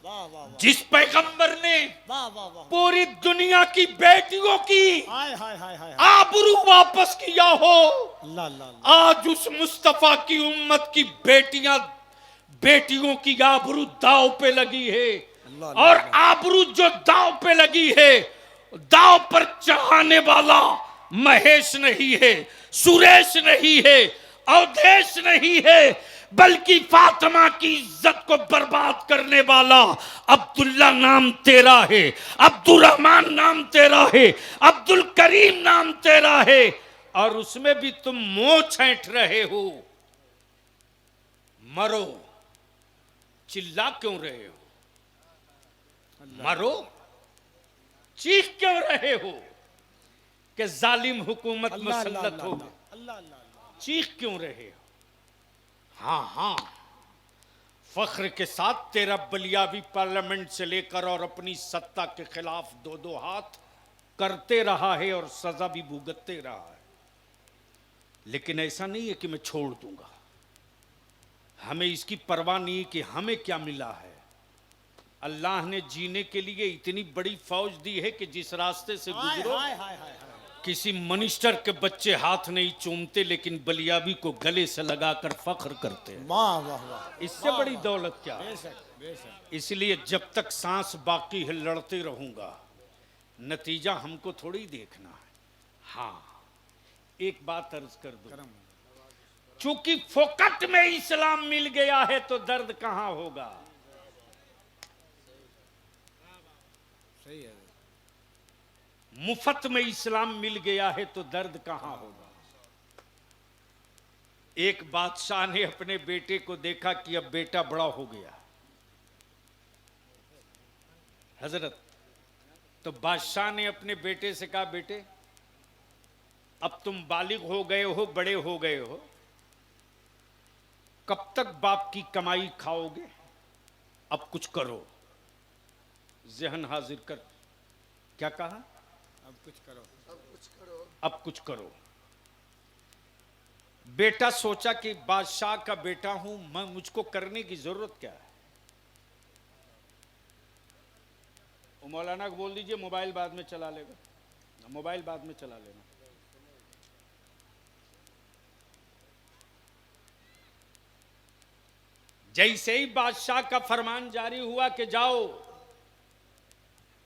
वाह वाह वाह। जिस पैगंबर ने वाह वाह वाह पूरी दुनिया की बेटियों की हाय हाय हाय हाय आबरू वापस किया हो, अल्लाह अल्लाह, आज उस मुस्तफा की उम्मत की बेटियों की आबरू दाव पे लगी है। और आबरू जो दाव पे लगी है, दाव पर चढ़ाने वाला महेश नहीं है, सुरेश नहीं है, अवधेश नहीं है, बल्कि फातिमा की इज्जत को बर्बाद करने वाला अब्दुल्ला नाम तेरा है, अब्दुल रहमान नाम तेरा है, अब्दुल करीम नाम तेरा है, और उसमें भी तुम मुंह छेंट रहे हो। मरो, चिल्ला क्यों रहे हो? मरो, चीख क्यों रहे हो कि जालिम हुकूमत मुसल्लत हो? चीख क्यों रहे हो? हाँ हाँ, फख्र के साथ तेरा बलियावी पार्लियामेंट से लेकर और अपनी सत्ता के खिलाफ दो दो हाथ करते रहा है और सजा भी भुगतते रहा है। लेकिन ऐसा नहीं है कि मैं छोड़ दूंगा। हमें इसकी परवाह नहीं कि हमें क्या मिला है। अल्लाह ने जीने के लिए इतनी बड़ी फौज दी है कि जिस रास्ते से गुजरो, किसी मिनिस्टर के बच्चे हाथ नहीं चूमते, लेकिन बलियाबी को गले से लगाकर फख्र करते हैं। वाह वाह वाह, इससे बड़ी दौलत क्या है? बेशक बेशक। इसलिए जब तक सांस बाकी है लड़ते रहूंगा, नतीजा हमको थोड़ी देखना है। हाँ, एक बात अर्ज कर दूं, चूंकि फोकट में इस्लाम मिल गया है तो दर्द कहां होगा? सही है। मुफ्त में इस्लाम मिल गया है तो दर्द कहां होगा? एक बादशाह ने अपने बेटे को देखा कि अब बेटा बड़ा हो गया हजरत, तो बादशाह ने अपने बेटे से कहा, बेटे अब तुम बालिग हो गए हो, बड़े हो गए हो, कब तक बाप की कमाई खाओगे? अब कुछ करो। जहन हाजिर कर, क्या कहा? अब कुछ करो, अब कुछ करो, अब कुछ करो। बेटा सोचा कि बादशाह का बेटा हूं मैं, मुझको करने की जरूरत क्या है? वो मौलाना को बोल दीजिए मोबाइल बाद में चला लेगा, मोबाइल बाद में चला लेना। जैसे ही बादशाह का फरमान जारी हुआ कि जाओ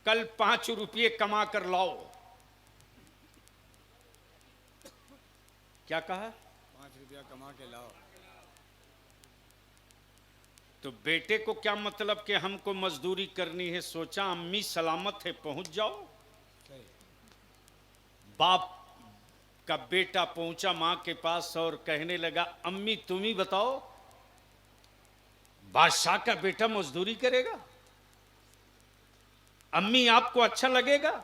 कल 5 रुपये कमा कर लाओ, क्या कहा? रुपया कमा के लाओ। तो बेटे को क्या मतलब कि हमको मजदूरी करनी है? सोचा अम्मी सलामत है, पहुंच जाओ। सही। बाप का बेटा पहुंचा मां के पास और कहने लगा, अम्मी तुम ही बताओ, बादशाह का बेटा मजदूरी करेगा? अम्मी आपको अच्छा लगेगा?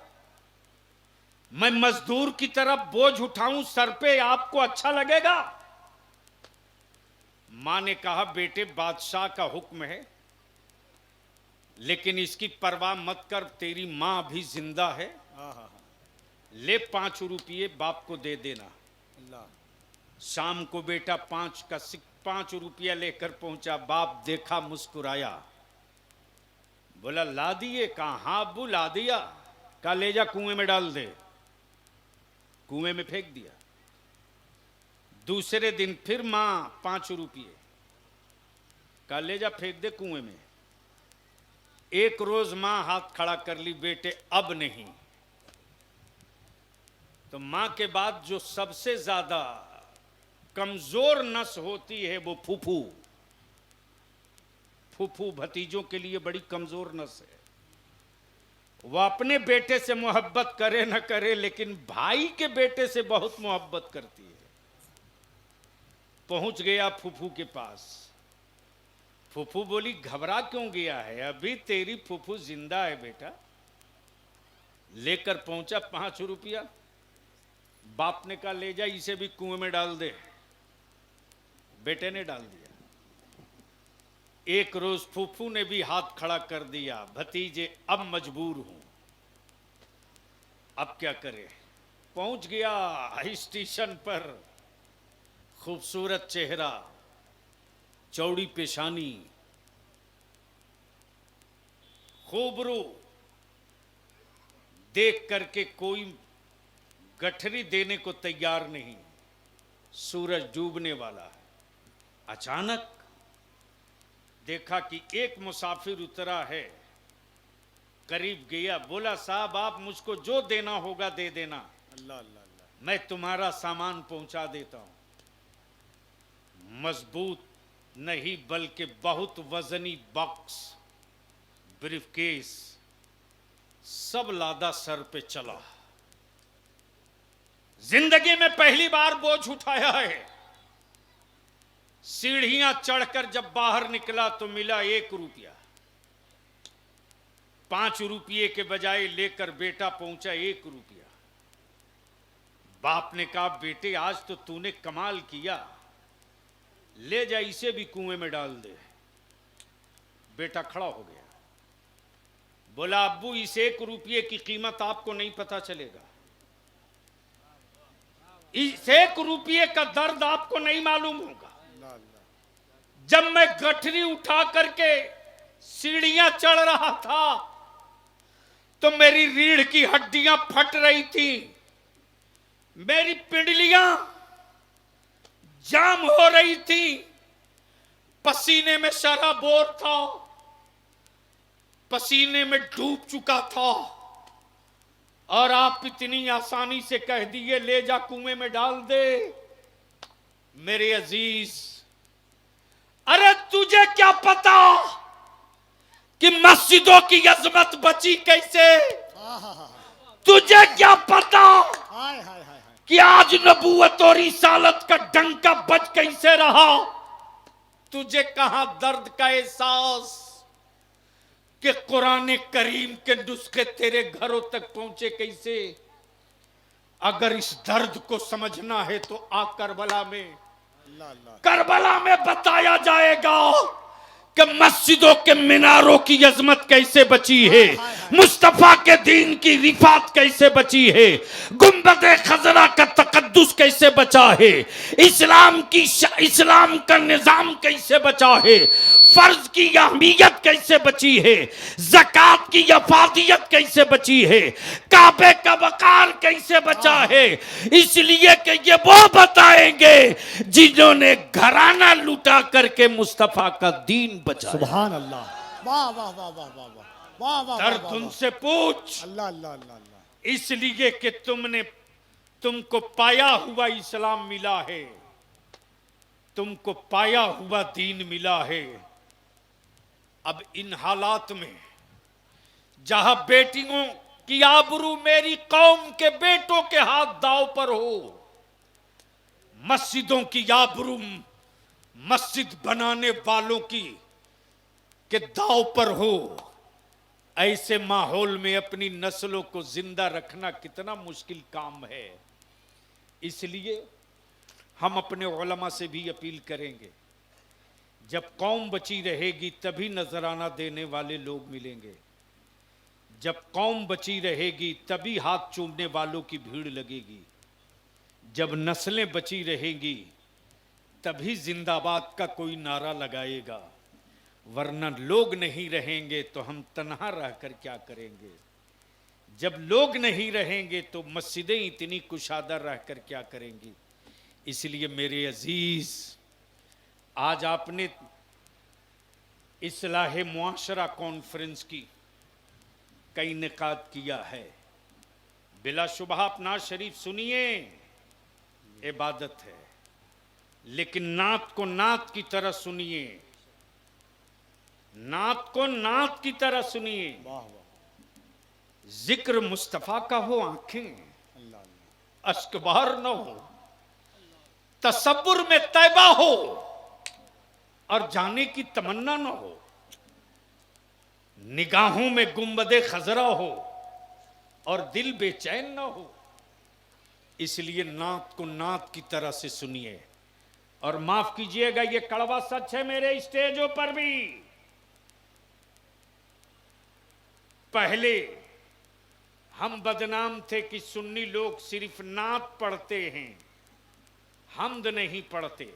मैं मजदूर की तरफ बोझ उठाऊं सर पे, आपको अच्छा लगेगा? मां ने कहा, बेटे बादशाह का हुक्म है, लेकिन इसकी परवाह मत कर, तेरी मां भी जिंदा है। हाँ हाँ हाँ। ले 5 रुपये बाप को दे देना। अल्लाह। शाम को बेटा 5 रुपया लेकर पहुंचा। बाप देखा, मुस्कुराया, बोला ला दिए? कहा हाँ अब्बू ला दिया। कहा ले जा कुएं में डाल दे। कुएं में फेंक दिया। दूसरे दिन फिर मां 5 रुपये। कहा ले जा फेंक दे कुएं में। एक रोज मां हाथ खड़ा कर ली, बेटे अब नहीं। तो मां के बाद जो सबसे ज्यादा कमजोर नस होती है वो फूफू। फूफू भतीजों के लिए बड़ी कमजोर नस है। वो अपने बेटे से मोहब्बत करे न करे, लेकिन भाई के बेटे से बहुत मोहब्बत करती है। पहुंच गया फूफू के पास। फूफू बोली, घबरा क्यों गया है? अभी तेरी फूफू जिंदा है बेटा। लेकर पहुंचा 5 रुपया। बाप ने कहा ले जा, इसे भी कुएं में डाल दे। बेटे ने डाल दिया। एक रोज फूफू ने भी हाथ खड़ा कर दिया, भतीजे अब मजबूर हूं, अब क्या करे। पहुंच गया स्टेशन पर। खूबसूरत चेहरा, चौड़ी पेशानी, खूबरू, देख करके कोई गठरी देने को तैयार नहीं। सूरज डूबने वाला है। अचानक देखा कि एक मुसाफिर उतरा है। करीब गया, बोला साहब आप मुझको जो देना होगा दे देना, अल्लाह अल्लाह अल्लाह। मैं तुम्हारा सामान पहुंचा देता हूं। मजबूत नहीं बल्कि बहुत वजनी बॉक्स, ब्रीफकेस, सब लादा सर पे चला। जिंदगी में पहली बार बोझ उठाया है। सीढ़ियां चढ़कर जब बाहर निकला तो मिला 1 रुपया। 5 रुपये के बजाय लेकर बेटा पहुंचा 1 रुपया। बाप ने कहा, बेटे आज तो तूने कमाल किया, ले जा इसे भी कुएं में डाल दे। बेटा खड़ा हो गया, बोला अब्बू इस 1 रुपये की कीमत आपको नहीं पता चलेगा। इस 1 रुपये का दर्द आपको नहीं मालूम होगा। अल्लाह अल्लाह। जब मैं गठरी उठा करके सीढ़ियां चढ़ रहा था तो मेरी रीढ़ की हड्डियां फट रही थी, मेरी पिंडलियां जाम हो रही थी, पसीने में शराबोर था, पसीने में डूब चुका था, और आप इतनी आसानी से कह दिए ले जा कुएं में डाल दे। मेरे अजीज, अरे तुझे क्या पता कि मस्जिदों की अजमत बची कैसे? तुझे क्या पता हाय हाय हाय हाय। कि आज नबूवत और रिसालत का डंका बज कैसे रहा? तुझे कहां दर्द का एहसास कि कुरान करीम के नुस्खे तेरे घरों तक पहुंचे कैसे? अगर इस दर्द को समझना है तो आ करबला में। अल्लाह अल्लाह। करबला में बताया जाएगा कि मस्जिदों के मिनारों की अजमत कैसे बची है, मुस्तफा के दीन की रिफात कैसे बची है, गुंबद खजरा का तकद्दुस कैसे बचा है, इस्लाम का निजाम कैसे बचा है, फर्ज की अहमियत कैसे बची है, ज़कात की अफादियत कैसे बची है, काबे का वकार कैसे बचा है। इसलिए कि ये वो बताएंगे जिन्होंने घराना लुटा करके मुस्तफा का दीन बचाया। सुभान अल्लाह। वाह वाह वाह वाह वाह वाह वाह वाह। दर्द उनसे पूछ, अल्लाह अल्लाह अल्लाह अल्लाह। इसलिए कि तुमको पाया हुआ इस्लाम मिला है। तुमको पाया हुआ दीन मिला है। अब इन हालात में जहां बेटियों की आबरू मेरी कौम के बेटों के हाथ दांव पर हो, मस्जिदों की आबरू मस्जिद बनाने वालों की के दांव पर हो, ऐसे माहौल में अपनी नस्लों को जिंदा रखना कितना मुश्किल काम है। इसलिए हम अपने उलमा से भी अपील करेंगे, जब कौम बची रहेगी तभी नजराना देने वाले लोग मिलेंगे। जब कौम बची रहेगी तभी हाथ चूमने वालों की भीड़ लगेगी। जब नस्लें बची रहेंगी तभी जिंदाबाद का कोई नारा लगाएगा, वरना लोग नहीं रहेंगे तो हम तन्हा रहकर क्या करेंगे। जब लोग नहीं रहेंगे तो मस्जिदें इतनी कुशादा रहकर क्या करेंगी। इसलिए मेरे अजीज, आज आपने इस्लाह मुआशरा कॉन्फ्रेंस की का इनेकाद किया है। बिलाशुबह आप नात शरीफ सुनिए, इबादत है, लेकिन नात को नात की तरह सुनिए, नात को नात की तरह सुनिए। वाह वाह, जिक्र मुस्तफा का हो, आंखें अल्लाह अल्लाह, अश्क बहार न हो, तसब्बुर में तैबा हो और जाने की तमन्ना न हो, निगाहों में गुंबदे खजरा हो और दिल बेचैन न हो। इसलिए नात को नात की तरह से सुनिए। और माफ कीजिएगा, ये कड़वा सच है, मेरे स्टेजों पर भी पहले हम बदनाम थे कि सुन्नी लोग सिर्फ नात पढ़ते हैं, हम्द नहीं पढ़ते।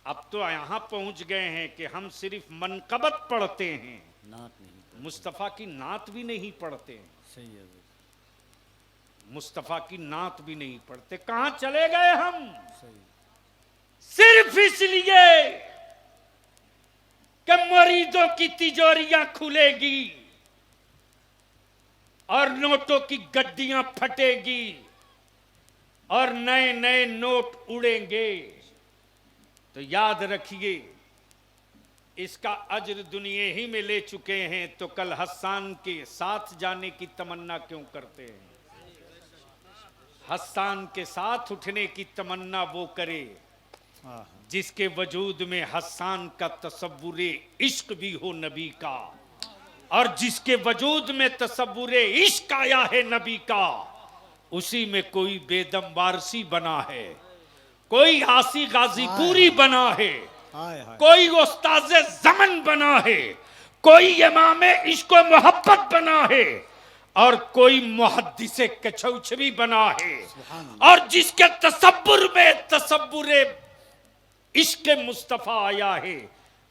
अब तो यहां पहुंच गए हैं कि हम सिर्फ मनकबत पढ़ते हैं, नात नहीं, मुस्तफा की नात भी नहीं पढ़ते हैं। सही है, मुस्तफा की नात भी नहीं पढ़ते। कहां चले गए हम? सही। सिर्फ इसलिए कि मरीजों की तिजोरियां खुलेगी और नोटों की गड्डियां फटेगी और नए नए नोट उड़ेंगे। तो याद रखिए, इसका अज्र दुनिया ही में ले चुके हैं, तो कल हस्सान के साथ जाने की तमन्ना क्यों करते हैं? हस्सान के साथ उठने की तमन्ना वो करे हाँ जिसके वजूद में हस्सान का तसव्वुरे इश्क भी हो नबी का, और जिसके वजूद में तसव्वुरे इश्क आया है नबी का, उसी में कोई बेदम वारसी बना है, कोई आसी गाजीपुरी बना है, हाय हाय, कोई उस्ताज़े ज़मन बना है, कोई इमामे इश्क व मोहब्बत बना है, और कोई मुहद्दिसे कछौछवी बना है। और जिसके तसब्बुर में तसब्बुरे इश्क मुस्तफा आया है,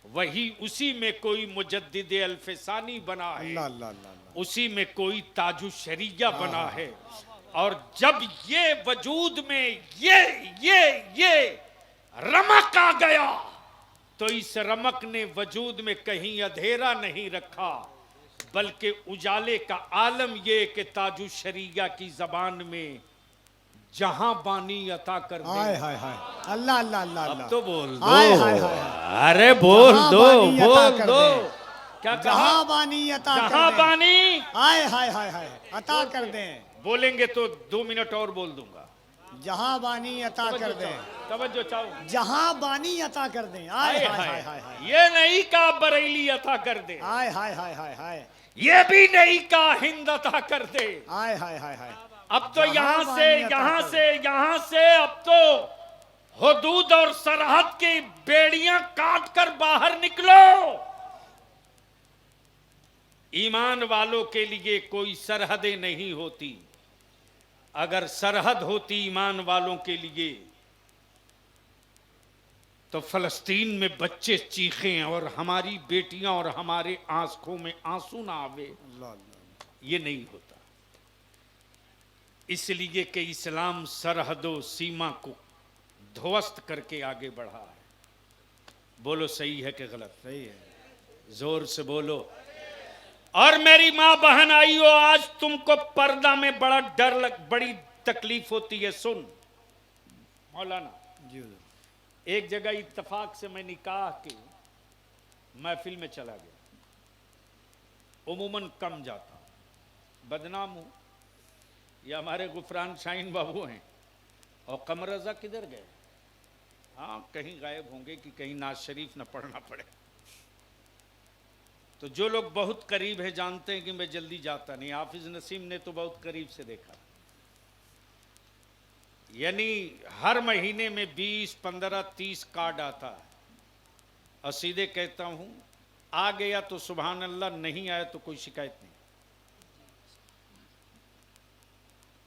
वही उसी में कोई मुजद्दिद अल्फसानी बना है, अल्लाह अल्लाह अल्लाह, उसी में कोई ताजु शरिया बना है। और जब ये वजूद में ये रमक आ गया, तो इस रमक ने वजूद में कहीं अंधेरा नहीं रखा, बल्कि उजाले का आलम ये कि ताजु शरिया की जबान में जहां बानी अता कर दे। हाय हाय हाय, अल्लाह अल्लाह अल्लाह अब अल्लाह, तो बोल दो, हाय हाय हाय, अरे बोल जहां दो, बानी अता बोल कर दो। दे। क्या कहा? जहां बानी अता कर जहां दे, बानी हाय हाय हाय हाय, अता कर दें, बोलेंगे तो 2 मिनट और बोल दूंगा। जहां बानी अता कर दें, तवज्जो चाहो। जहां बानी अता कर दें, हाय हाय हाय हाय हाय, ये नहीं कहा बरेली अता कर दे, हाय हाय हाय हाय हाय, ये भी नहीं कहा हिंद अता कर दे। हाय हाय हाय हाय, अब तो जहां यहां से बानी अता यहां कर से यहां से अब तो हुदूद और सरहद की बेड़ियां काट कर बाहर निकलो। ईमान वालों के लिए कोई सरहदें नहीं होती। अगर सरहद होती ईमान वालों के लिए, तो फलस्तीन में बच्चे चीखें और हमारी बेटियां और हमारे आंखों में आंसू ना आवे। अल्लाह अल्लाह, ये नहीं होता। इसलिए कि इस्लाम सरहदों सीमा को ध्वस्त करके आगे बढ़ा है। बोलो सही है कि गलत? सही है, जोर से बोलो। और मेरी माँ बहन आई हो, आज तुमको पर्दा में बड़ा डर बड़ी तकलीफ होती है। सुन मौलाना, जी एक जगह इत्तेफाक से मैं निकाह की महफिल में चला गया। उमूमन कम जाता हूं, बदनाम हूं। ये हमारे गुफरान शाहीन बाबू हैं। और कमर रजा किधर गए? हाँ, कहीं गायब होंगे कि कहीं नाज शरीफ न पढ़ना पड़े। तो जो लोग बहुत करीब हैं जानते हैं कि मैं जल्दी जाता नहीं। हाफिज नसीम ने तो बहुत करीब से देखा, यानी हर महीने में 20, 15, 30 कार्ड आता है। और सीधे कहता हूं, आ गया तो सुभान अल्लाह, नहीं आया तो कोई शिकायत नहीं।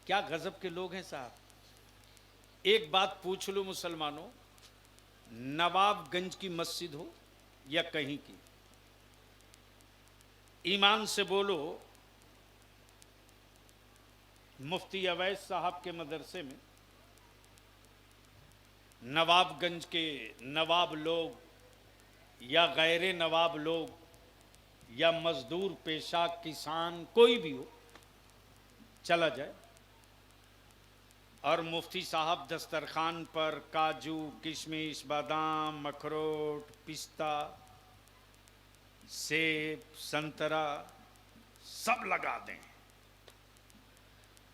क्या गजब के लोग हैं साहब। एक बात पूछ लो मुसलमानों, नवाबगंज की मस्जिद हो या कहीं की, ईमान से बोलो, मुफ्ती अवैस साहब के मदरसे में नवाबगंज के नवाब लोग या गैर नवाब लोग या मजदूर पेशा किसान कोई भी हो, चला जाए और मुफ्ती साहब दस्तरखान पर काजू, किशमिश, बादाम, अखरोट, पिस्ता, सेब, संतरा सब लगा दें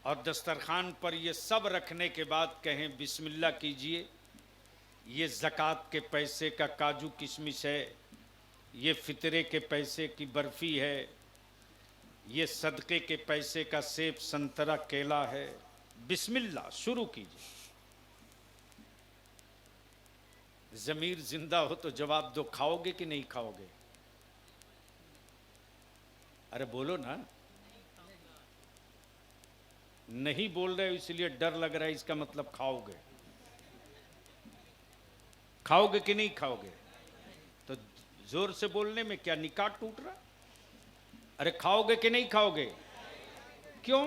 और दस्तरखान पर ये सब रखने के बाद कहें बिस्मिल्लाह कीजिए, ये ज़कात के पैसे का काजू किशमिश है, ये फितरे के पैसे की बर्फ़ी है, ये सदक़े के पैसे का सेब, संतरा, केला है, बिस्मिल्लाह शुरू कीजिए। ज़मीर जिंदा हो तो जवाब दो, खाओगे कि नहीं खाओगे? अरे बोलो ना। नहीं बोल रहे हो इसलिए डर लग रहा है, इसका मतलब खाओगे। खाओगे कि नहीं खाओगे? तो जोर से बोलने में क्या निकाह टूट रहा? अरे खाओगे कि नहीं खाओगे? क्यों?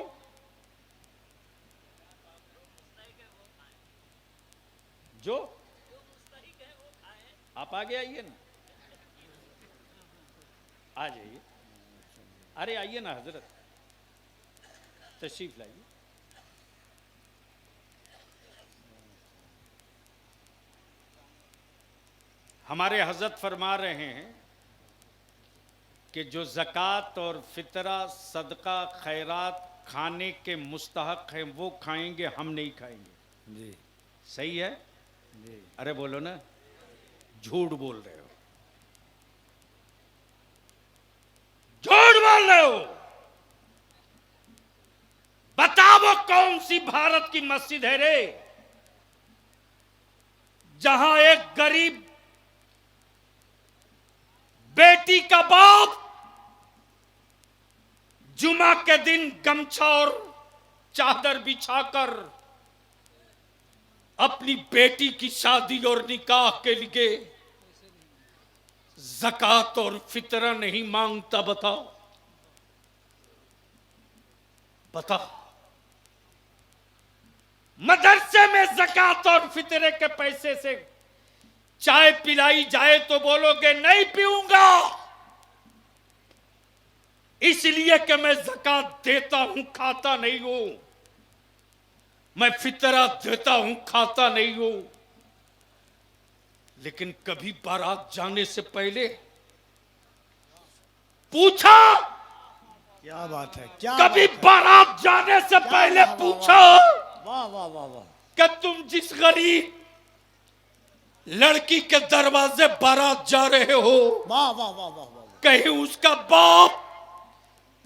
जो आप आगे आइए ना, आ जाइए। अरे आइए ना हजरत, तशरीफ लाइए। हमारे हजरत फरमा रहे हैं कि जो ज़कात और फितरा, सदका, खैरात खाने के मुस्तहक हैं वो खाएंगे, हम नहीं खाएंगे। जी सही है? जी। अरे बोलो ना, झूठ बोल रहे हो, झूठ बोल रहे हो। बताओ कौन सी भारत की मस्जिद है रे जहां एक गरीब बेटी का बाप जुमा के दिन गमछा और चादर बिछाकर अपनी बेटी की शादी और निकाह के लिए ज़कात और फितरा नहीं मांगता? बताओ बताओ। मदरसे में ज़कात और फितरे के पैसे से चाय पिलाई जाए तो बोलोगे नहीं पीऊंगा, इसलिए कि मैं ज़कात देता हूं, खाता नहीं हूं, मैं फितरा देता हूं, खाता नहीं हूं। लेकिन कभी बारात जाने से पहले पूछा? क्या बात है, क्या कभी बात है। बारात जाने से पहले वाह, वाह, पूछा वाह वाह वाह वाह। कि तुम जिस गरीब लड़की के दरवाजे बारात जा रहे हो, वाह वाह वाह वाह वाह। कहीं उसका बाप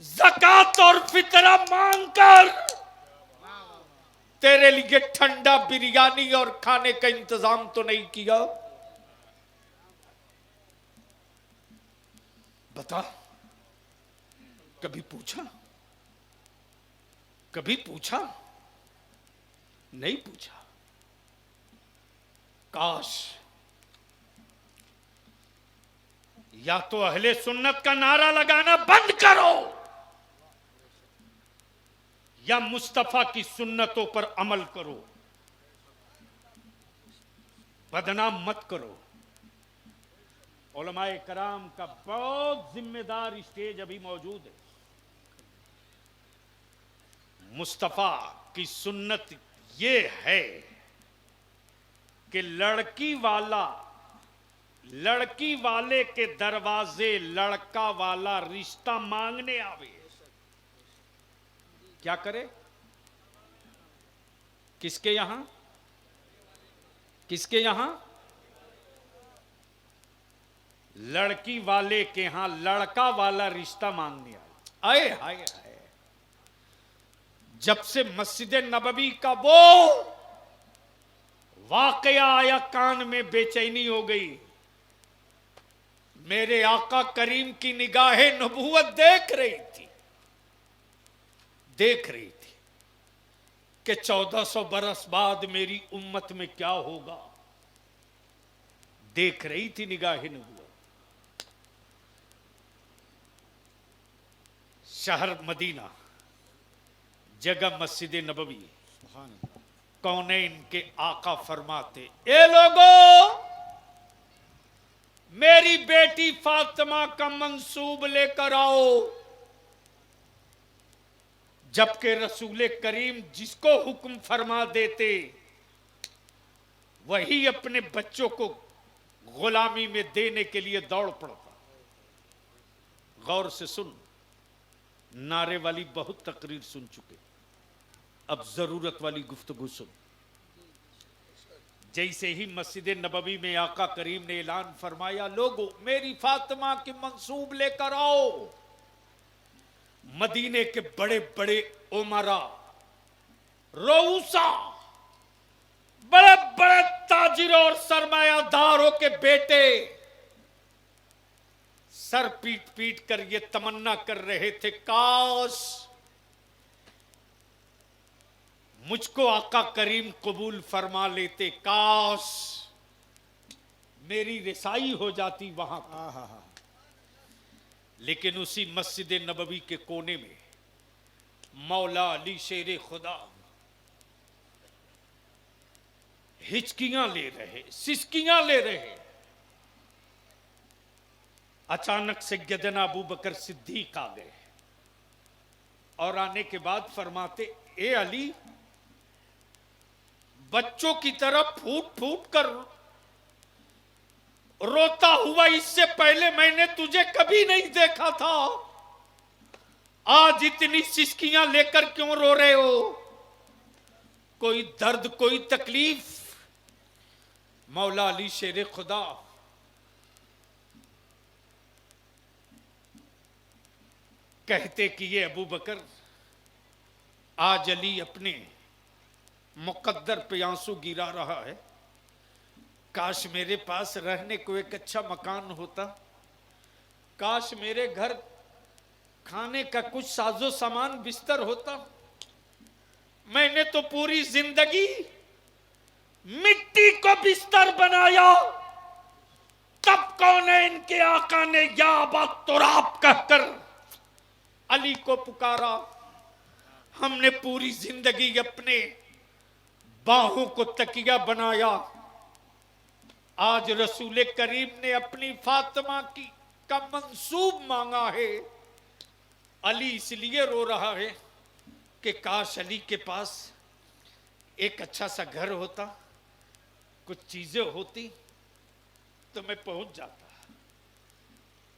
ज़कात और फितरा मांगकर तेरे लिए ठंडा बिरयानी और खाने का इंतजाम तो नहीं किया? बता, कभी पूछा? कभी पूछा? नहीं पूछा। काश या तो अहले सुन्नत का नारा लगाना बंद करो या मुस्तफा की सुन्नतों पर अमल करो। बदनाम मत करो। उलमाए कराम का बहुत जिम्मेदार स्टेज अभी मौजूद है। मुस्तफा की सुन्नत ये है कि लड़की वाले के दरवाजे लड़का वाला रिश्ता मांगने आवे। क्या करे? किसके यहां? किसके यहां? लड़की वाले के यहां लड़का वाला रिश्ता मांगने आए। हाय हाय, जब से मस्जिद नबवी का वो वाकया आया कान में बेचैनी हो गई। मेरे आका करीम की निगाहे नबूवत देख रही थी कि 1400 बरस बाद मेरी उम्मत में क्या होगा। देख रही थी निगाहे नबूवत। शहर मदीना, जगह मस्जिद नबवी। कौनैन के आका फरमाते, ए लोगों, मेरी बेटी फातिमा का मंसूब लेकर आओ। जबकि रसूल करीम जिसको हुक्म फरमा देते वही अपने बच्चों को गुलामी में देने के लिए दौड़ पड़ता। गौर से सुन, नारे वाली बहुत तकरीर सुन चुके, अब जरूरत वाली गुफ्तगू सुन। जैसे ही मस्जिद नबवी में आका करीम ने ऐलान फरमाया, लोगों मेरी फातिमा की मंसूब लेकर आओ, मदीने के बड़े बड़े उमरा, रोऊसा, बड़े बड़े ताजिरों और सरमायादारों के बेटे सर पीट पीट कर ये तमन्ना कर रहे थे, काश मुझको आका करीम कबूल फरमा लेते, काश मेरी रिसाई हो जाती वहां पर। लेकिन उसी मस्जिद नबवी के कोने में मौला अली शेर खुदा हिचकियां ले रहे, सिसकियां ले रहे। अचानक सैयदना अबू बकर सिद्दीक आ गए और आने के बाद फरमाते, ए अली, बच्चों की तरह फूट फूट कर रोता हुआ इससे पहले मैंने तुझे कभी नहीं देखा था। आज इतनी सिसकियां लेकर क्यों रो रहे हो? कोई दर्द, कोई तकलीफ? मौला अली शेर खुदा कहते कि ये अबू बकर, आज अली अपने मुकद्दर पे आंसू गिरा रहा है। काश मेरे पास रहने को एक अच्छा मकान होता, काश मेरे घर खाने का कुछ साजो सामान बिस्तर होता। मैंने तो पूरी जिंदगी मिट्टी को बिस्तर बनाया, तब कौन है इनके आका ने या अबा तुराब कहकर अली को पुकारा। हमने पूरी जिंदगी अपने बाहों को तकिया बनाया, आज रसूल करीम ने अपनी फातिमा की का मंसूब मांगा है। अली इसलिए रो रहा है कि काश अली के पास एक अच्छा सा घर होता, कुछ चीजें होती तो मैं पहुंच जाता।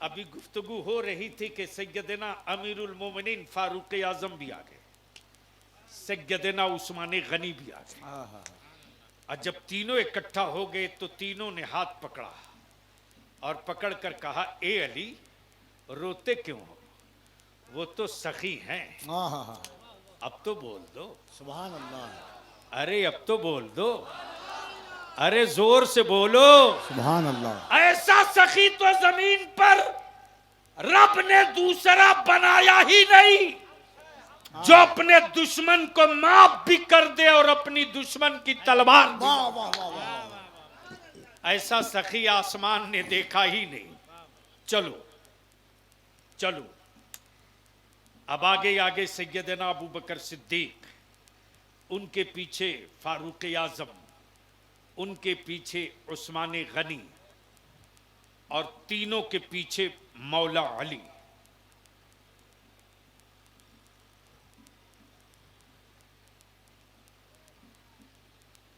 अभी गुफ्तगू हो रही थी कि सैयदना अमीरुल मोमिनीन फारूक आजम भी आ गए, सैयदना उस्मान गनी भी आ गए। और जब तीनों इकट्ठा हो गए तो तीनों ने हाथ पकड़ा और पकड़कर कहा, ए अली, रोते क्यों हो? वो तो सखी हैं, अब तो बोल दो। सुभान अल्लाह। अरे अब तो बोल दो, अरे जोर से बोलो। सुभान अल्लाह। ऐसा सखी तो जमीन पर रब ने दूसरा बनाया ही नहीं, जो अपने दुश्मन को माफ भी कर दे और अपनी दुश्मन की तलवार भी। वाह वाह वाह वाह। ऐसा सखी आसमान ने देखा ही नहीं। चलो चलो, अब आगे आगे सैयदना अबू बकर सिद्दीक, उनके पीछे फारूक आजम, उनके पीछे उस्मान गनी और तीनों के पीछे मौला अली।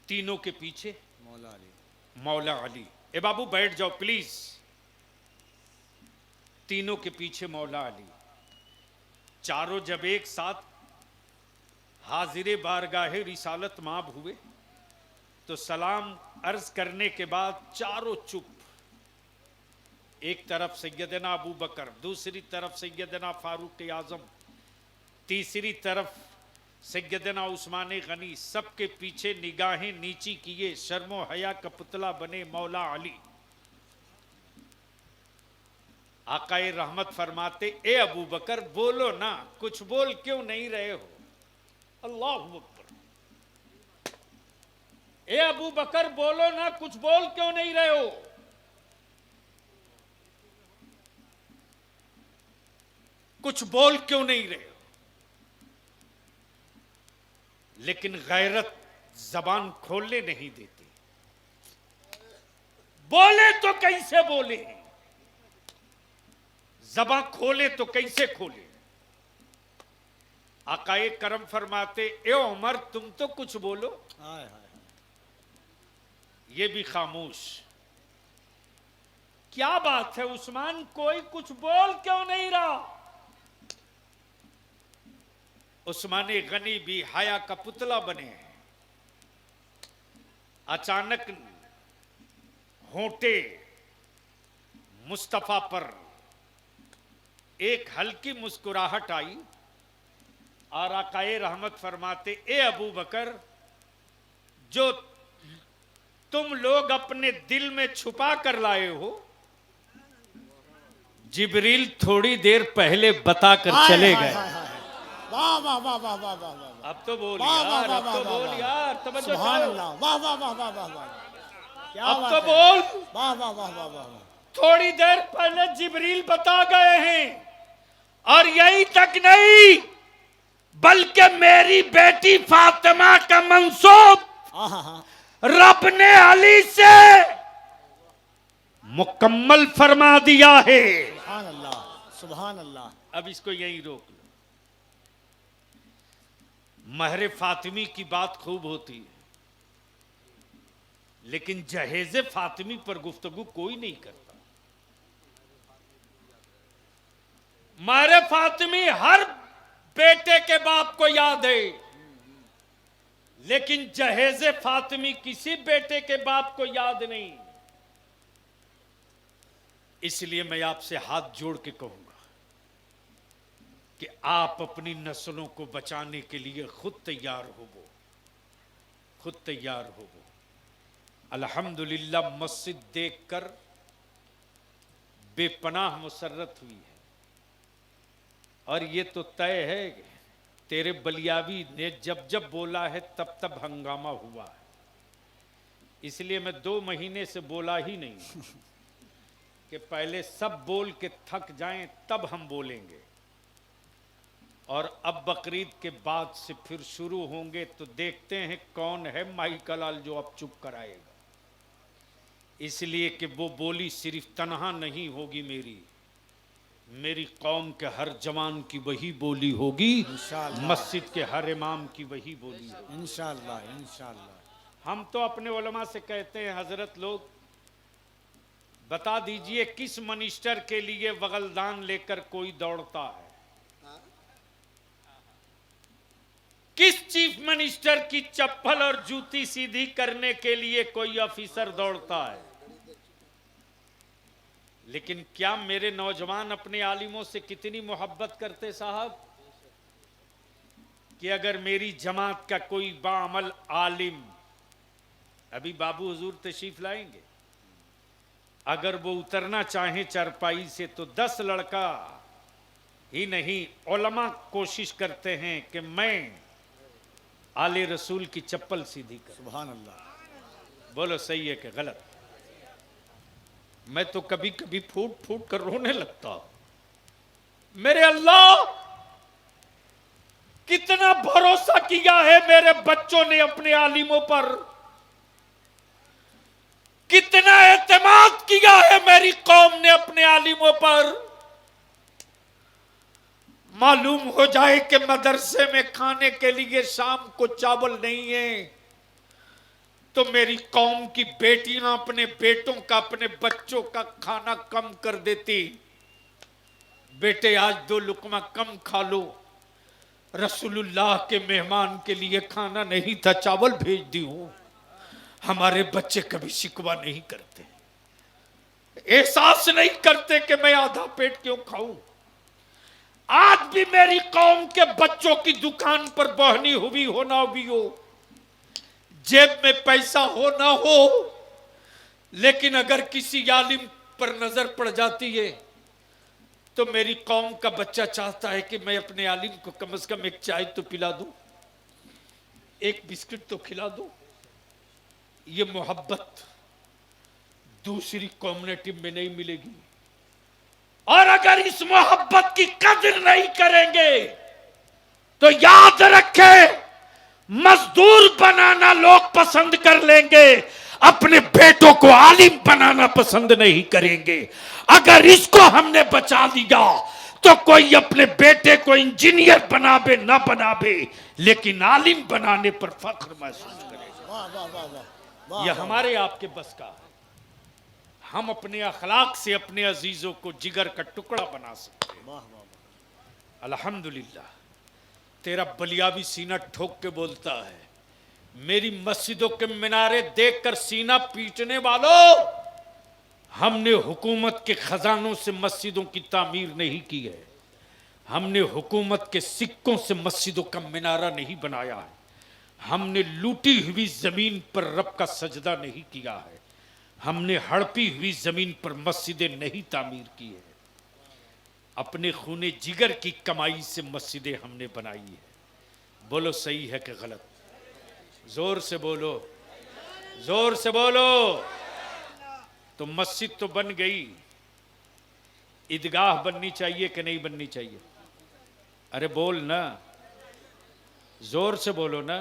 तीनों के पीछे मौला अली। मौला अली। ए बाबू बैठ जाओ प्लीज। तीनों के पीछे मौला अली। चारों जब एक साथ हाजिर बारगाहे रिसालत माब हुए तो सलाम अर्ज करने के बाद चारों चुप। एक तरफ सैयदना अबू बकर, दूसरी तरफ सैयदना फारूक आजम, तीसरी तरफ सैयदना उस्मान गनी। सबके पीछे निगाहें नीची किए शर्मो हया का पुतला बने मौला अली। आकाए रहमत फरमाते, ए अबू बकर बोलो ना, कुछ बोल क्यों नहीं रहे हो? अल्लाह अकबर। ए अबू बकर बोलो ना, कुछ बोल क्यों नहीं रहे हो? कुछ बोल क्यों नहीं रहे हो? लेकिन गैरत जबान खोलने नहीं देती। बोले तो कैसे बोले, जबान खोले तो कैसे खोले? आकाए करम फरमाते, ए उमर तुम तो कुछ बोलो। हाय हाय। ये भी खामोश। क्या बात है उस्मान, कोई कुछ बोल क्यों नहीं रहा? उस्मान गनी भी हया का पुतला बने हैं। अचानक होंठे मुस्तफा पर एक हल्की मुस्कुराहट आई और आकाए रहमत फरमाते, ए अबू बकर जो तुम लोग अपने दिल में छुपा कर लाए हो, जिब्रील थोड़ी देर पहले बताकर चले गए। वाह वाह वाह वाह वाह वाह वाह। अब तो बोल वाह, वाह, यार, वाह, अब तो वाह, बोल वाह, यार, तवज्जो सुभान करो। अल्लाह। वाह वाह वाह वाह वाह वाह। क्या अब बात तो है। बोल। वाह वाह वाह वाह वाह वाह। थोड़ी देर पहले जिब्रील बता गए हैं, और यही तक नहीं बल्कि मेरी बेटी फातिमा का मंसूब हाँ। रब ने अली से मुकम्मल फरमा दिया है। सुभान अल्लाह सुभान अल्लाह। अब इसको यही रोक लो। महरे फातिमी की बात खूब होती है, लेकिन जहेज फातिमी पर गुफ्तगू कोई नहीं करता। महरे फातिमी हर बेटे के बाप को याद है, लेकिन जहेज फातिमी किसी बेटे के बाप को याद नहीं। इसलिए मैं आपसे हाथ जोड़ के कहूंगा कि आप अपनी नस्लों को बचाने के लिए खुद तैयार होवो, खुद तैयार होवो। अल्हम्दुलिल्लाह मस्जिद देखकर बेपनाह मुसर्रत हुई है, और ये तो तय है तेरे बलियावी ने जब जब बोला है तब तब हंगामा हुआ है। इसलिए मैं 2 महीने से बोला ही नहीं कि पहले सब बोल के थक जाएं तब हम बोलेंगे, और अब बकरीद के बाद से फिर शुरू होंगे तो देखते हैं कौन है माई कलाल जो अब चुप कराएगा। इसलिए कि वो बोली सिर्फ तन्हा नहीं होगी, मेरी कौम के हर जवान की वही बोली होगी, इंशाअल्लाह। मस्जिद के हर इमाम की वही बोली होगी। इंशाअल्लाह इंशाअल्लाह। हम तो अपने उलमा से कहते हैं, हजरत लोग बता दीजिए किस मिनिस्टर के लिए वगलदान लेकर कोई दौड़ता है? किस चीफ मिनिस्टर की चप्पल और जूती सीधी करने के लिए कोई ऑफिसर दौड़ता है? लेकिन क्या मेरे नौजवान अपने आलिमों से कितनी मोहब्बत करते साहब, कि अगर मेरी जमात का कोई बाअमल आलिम, अभी बाबू हुजूर तशरीफ लाएंगे, अगर वो उतरना चाहे चरपाई से तो 10 लड़का ही नहीं उलमा कोशिश करते हैं कि मैं आले रसूल की चप्पल सीधी कर। सुभान अल्लाह। बोलो सही है कि गलत? मैं तो कभी कभी फूट फूट कर रोने लगता हूं। मेरे अल्लाह, कितना भरोसा किया है मेरे बच्चों ने अपने आलिमों पर, कितना एतमाद किया है मेरी कौम ने अपने आलिमों पर। मालूम हो जाए कि मदरसे में खाने के लिए शाम को चावल नहीं है तो मेरी कौम की बेटियां अपने बेटों का, अपने बच्चों का खाना कम कर देती। बेटे आज 2 लुकमा कम खा लो। रसूलुल्लाह के मेहमान के लिए खाना नहीं था, चावल भेज दी हूं। हमारे बच्चे कभी शिकवा नहीं करते, एहसास नहीं करते कि मैं आधा पेट क्यों खाऊं। आज भी मेरी कौम के बच्चों की दुकान पर बहनी हुई हो ना हुई हो, जेब में पैसा हो ना हो, लेकिन अगर किसी आलिम पर नजर पड़ जाती है तो मेरी कौम का बच्चा चाहता है कि मैं अपने आलिम को कम से कम एक चाय तो पिला दूं, एक बिस्किट तो खिला दूं। ये मोहब्बत दूसरी कम्युनिटी में नहीं मिलेगी। और अगर इस मोहब्बत की कदर नहीं करेंगे तो याद रखें, मजदूर बनाना लोग पसंद कर लेंगे, अपने बेटों को आलिम बनाना पसंद नहीं करेंगे। अगर इसको हमने बचा लिया तो कोई अपने बेटे को इंजीनियर बनावे ना बनावे, लेकिन आलिम बनाने पर फख्र महसूस करेगा। वाह वाह वाह वाह वाह। यह हमारे आपके बस का है। हम अपने अखलाक से अपने अजीजों को जिगर का टुकड़ा बना सकते हैं। वाह वाह वाह। अल्हम्दुलिल्लाह, तेरा बलियाबी सीना ठोक के बोलता है, मेरी मस्जिदों के मीनारे देखकर सीना पीटने वालों, हमने हुकूमत के खजानों से मस्जिदों की तामीर नहीं की है, हमने हुकूमत के सिक्कों से मस्जिदों का मीनारा नहीं बनाया है, हमने लूटी हुई जमीन पर रब का सजदा नहीं किया है, हमने हड़पी हुई जमीन पर मस्जिदें नहीं तामीर की है, अपने खूने जिगर की कमाई से मस्जिदें हमने बनाई है। बोलो सही है कि गलत? जोर से बोलो, जोर से बोलो। तो मस्जिद तो बन गई, ईदगाह बननी चाहिए कि नहीं बननी चाहिए? अरे बोल ना, जोर से बोलो ना।